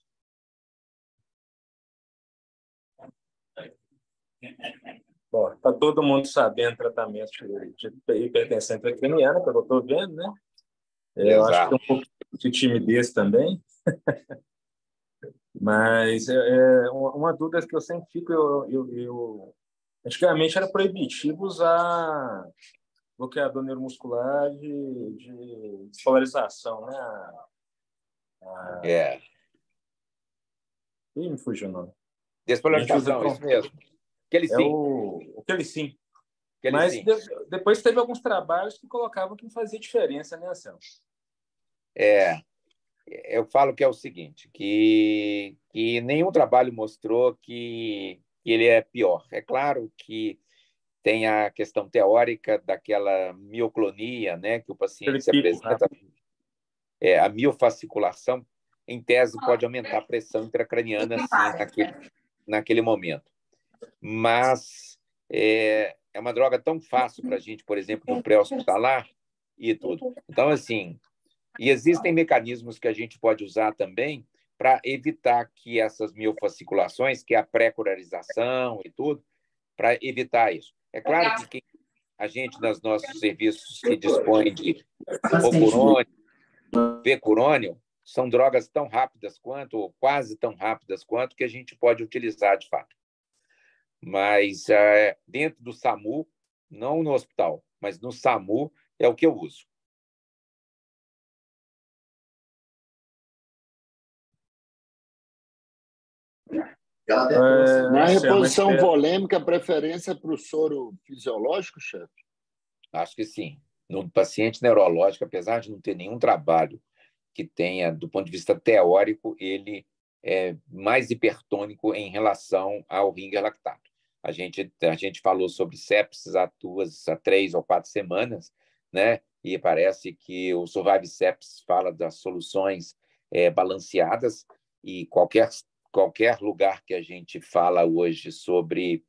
Bom, está todo mundo sabendo tratamento de hipertensão intracraniana, pelo que eu estou vendo, né? Eu acho que tem um pouco de timidez também. Mas uma dúvida que eu sempre fico, antigamente era proibitivo usar bloqueador neuromuscular de despolarização, né? Ih, me fugiu o nome. Despolarização, isso mesmo. O Quelicin. Mas depois teve alguns trabalhos que colocavam que não fazia diferença, né, Anselmo? Eu falo que é o seguinte, que nenhum trabalho mostrou que ele é pior. É claro que tem a questão teórica daquela mioclonia, né, que o paciente se apresenta. A miofasciculação, em tese, pode aumentar a pressão intracraniana, sim, naquele momento. Mas é uma droga tão fácil para a gente, por exemplo, no pré-hospitalar e tudo. Então, assim, e existem mecanismos que a gente pode usar também para evitar que essas miofasciculações, que é a pré-curarização e tudo, para evitar isso. É claro que a gente, nos nossos serviços, se dispõe de rocurônio, vecurônio, são drogas tão rápidas quanto, ou quase tão rápidas quanto, que a gente pode utilizar de fato. Mas dentro do SAMU, não no hospital, mas no SAMU é o que eu uso. Na reposição volêmica, a preferência para o soro fisiológico, chefe? Acho que sim. No paciente neurológico, apesar de não ter nenhum trabalho que tenha, do ponto de vista teórico, ele é mais hipertônico em relação ao Ringer lactato. A gente falou sobre sepsis há 3 ou 4 semanas, né? E parece que o Survive Sepsis fala das soluções balanceadas, e qualquer lugar que a gente fala hoje sobre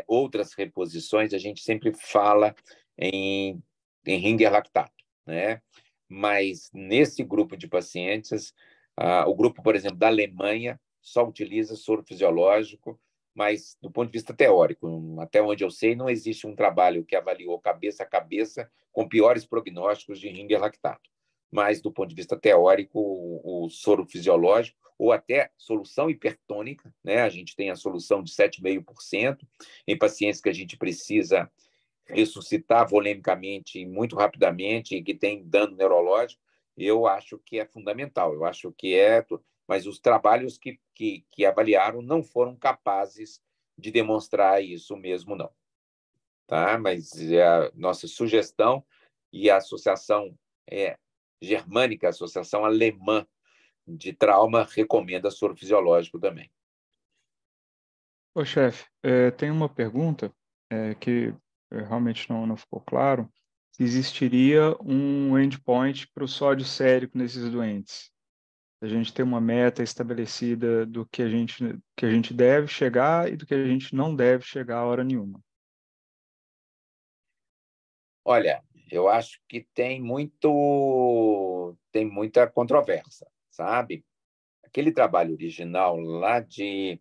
outras reposições, a gente sempre fala em Ringer lactato, né? Mas nesse grupo de pacientes, o grupo, por exemplo, da Alemanha, só utiliza soro fisiológico, mas do ponto de vista teórico, até onde eu sei, não existe um trabalho que avaliou cabeça a cabeça com piores prognósticos de Ringer lactato. Mas, do ponto de vista teórico, o soro fisiológico, ou até solução hipertônica, né? A gente tem a solução de 7,5% em pacientes que a gente precisa ressuscitar volemicamente muito rapidamente e que tem dano neurológico, eu acho que é fundamental. Eu acho que mas os trabalhos que avaliaram não foram capazes de demonstrar isso mesmo, não. Tá? Mas a nossa sugestão, e a associação Germânica, a Associação Alemã de Trauma, recomenda soro fisiológico também. Ô, chefe, tem uma pergunta que realmente não ficou claro. Se existiria um endpoint para o sódio sérico nesses doentes? A gente tem uma meta estabelecida do que a gente deve chegar e do que a gente não deve chegar a hora nenhuma. Olha, eu acho que tem muita controvérsia, sabe? Aquele trabalho original lá de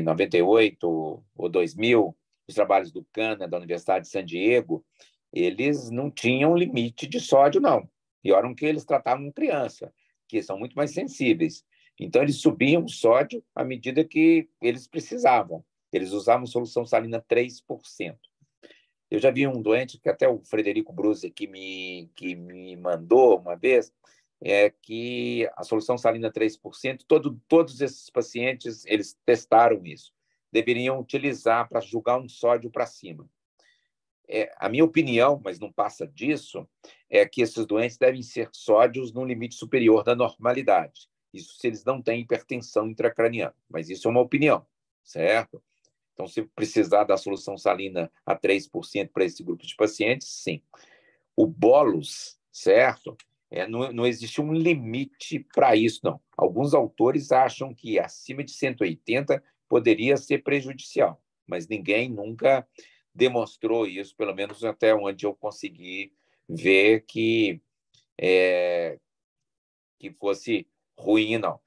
98 ou 2000, os trabalhos do Cana, da Universidade de San Diego, eles não tinham limite de sódio, não. E olha que eles tratavam criança, que são muito mais sensíveis. Então, eles subiam o sódio à medida que eles precisavam. Eles usavam solução salina 3%. Eu já vi um doente, que até o Frederico Bruce que me mandou uma vez, que a solução salina 3%, todos esses pacientes, eles testaram isso. Deveriam utilizar para jogar um sódio para cima. A minha opinião, mas não passa disso, é que esses doentes devem ser sódios no limite superior da normalidade. Isso se eles não têm hipertensão intracraniana. Mas isso é uma opinião, certo? Então, se precisar da solução salina a 3% para esse grupo de pacientes, sim. O bolos, certo? Não existe um limite para isso, não. Alguns autores acham que acima de 180 poderia ser prejudicial, mas ninguém nunca demonstrou isso, pelo menos até onde eu consegui ver que fosse ruim, não.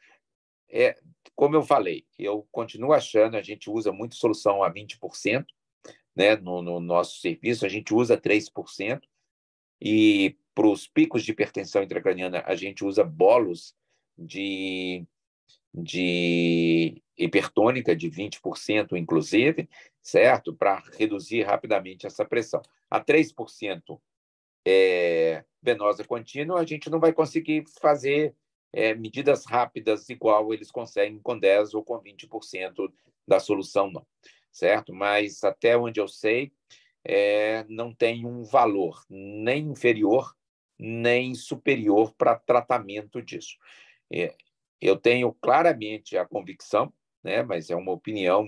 Como eu falei, eu continuo achando, a gente usa muito solução a 20%, né, no nosso serviço, a gente usa 3%, e para os picos de hipertensão intracraniana, a gente usa bolos de hipertônica de 20%, inclusive, certo? Para reduzir rapidamente essa pressão. A 3% venosa contínua, a gente não vai conseguir fazer medidas rápidas igual eles conseguem com 10% ou com 20% da solução, não, certo? Mas até onde eu sei, não tem um valor nem inferior nem superior para tratamento disso. Eu tenho claramente a convicção, né, mas é uma opinião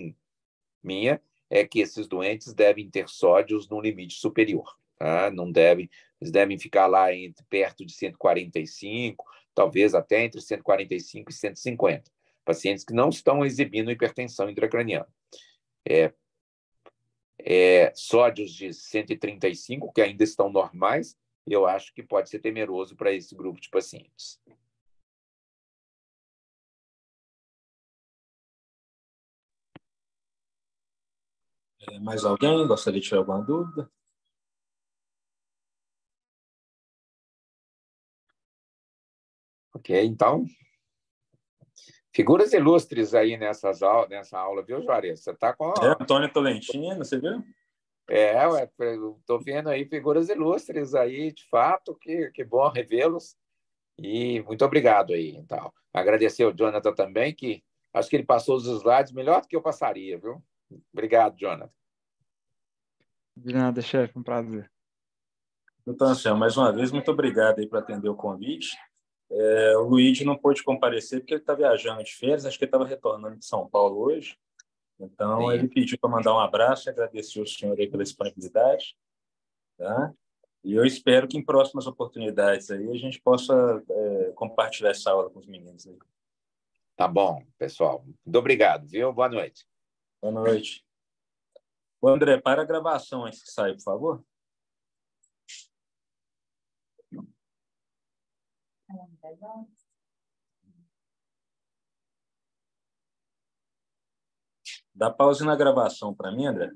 minha, é que esses doentes devem ter sódios num limite superior. Tá? Não devem, eles devem ficar lá perto de 145, talvez até entre 145 e 150. Pacientes que não estão exibindo hipertensão intracraniana. Sódios de 135, que ainda estão normais, eu acho que pode ser temeroso para esse grupo de pacientes. Mais alguém gostaria de tirar alguma dúvida? Ok, então, figuras ilustres aí nessa aula, viu, Juarez? Você está com... Antônio Tolentino, você viu? Estou vendo aí figuras ilustres aí, de fato, que bom revê-los. E muito obrigado aí. Então, agradecer ao Jonathan também, que acho que ele passou os slides melhor do que eu passaria, viu? Obrigado, Jonathan. De nada, chefe, um prazer. Então, Anselmo, mais uma vez, muito obrigado aí por atender o convite. O Luigi não pôde comparecer porque ele está viajando de férias, acho que ele estava retornando de São Paulo hoje. Então, Sim. ele pediu para mandar um abraço e agradecer ao senhor aí pela disponibilidade. Tá? E eu espero que em próximas oportunidades aí a gente possa compartilhar essa aula com os meninos aí. Tá bom, pessoal. Muito obrigado, viu? Boa noite. Boa noite. O André, para a gravação antes que saia, por favor. Dá pausa na gravação para mim, André.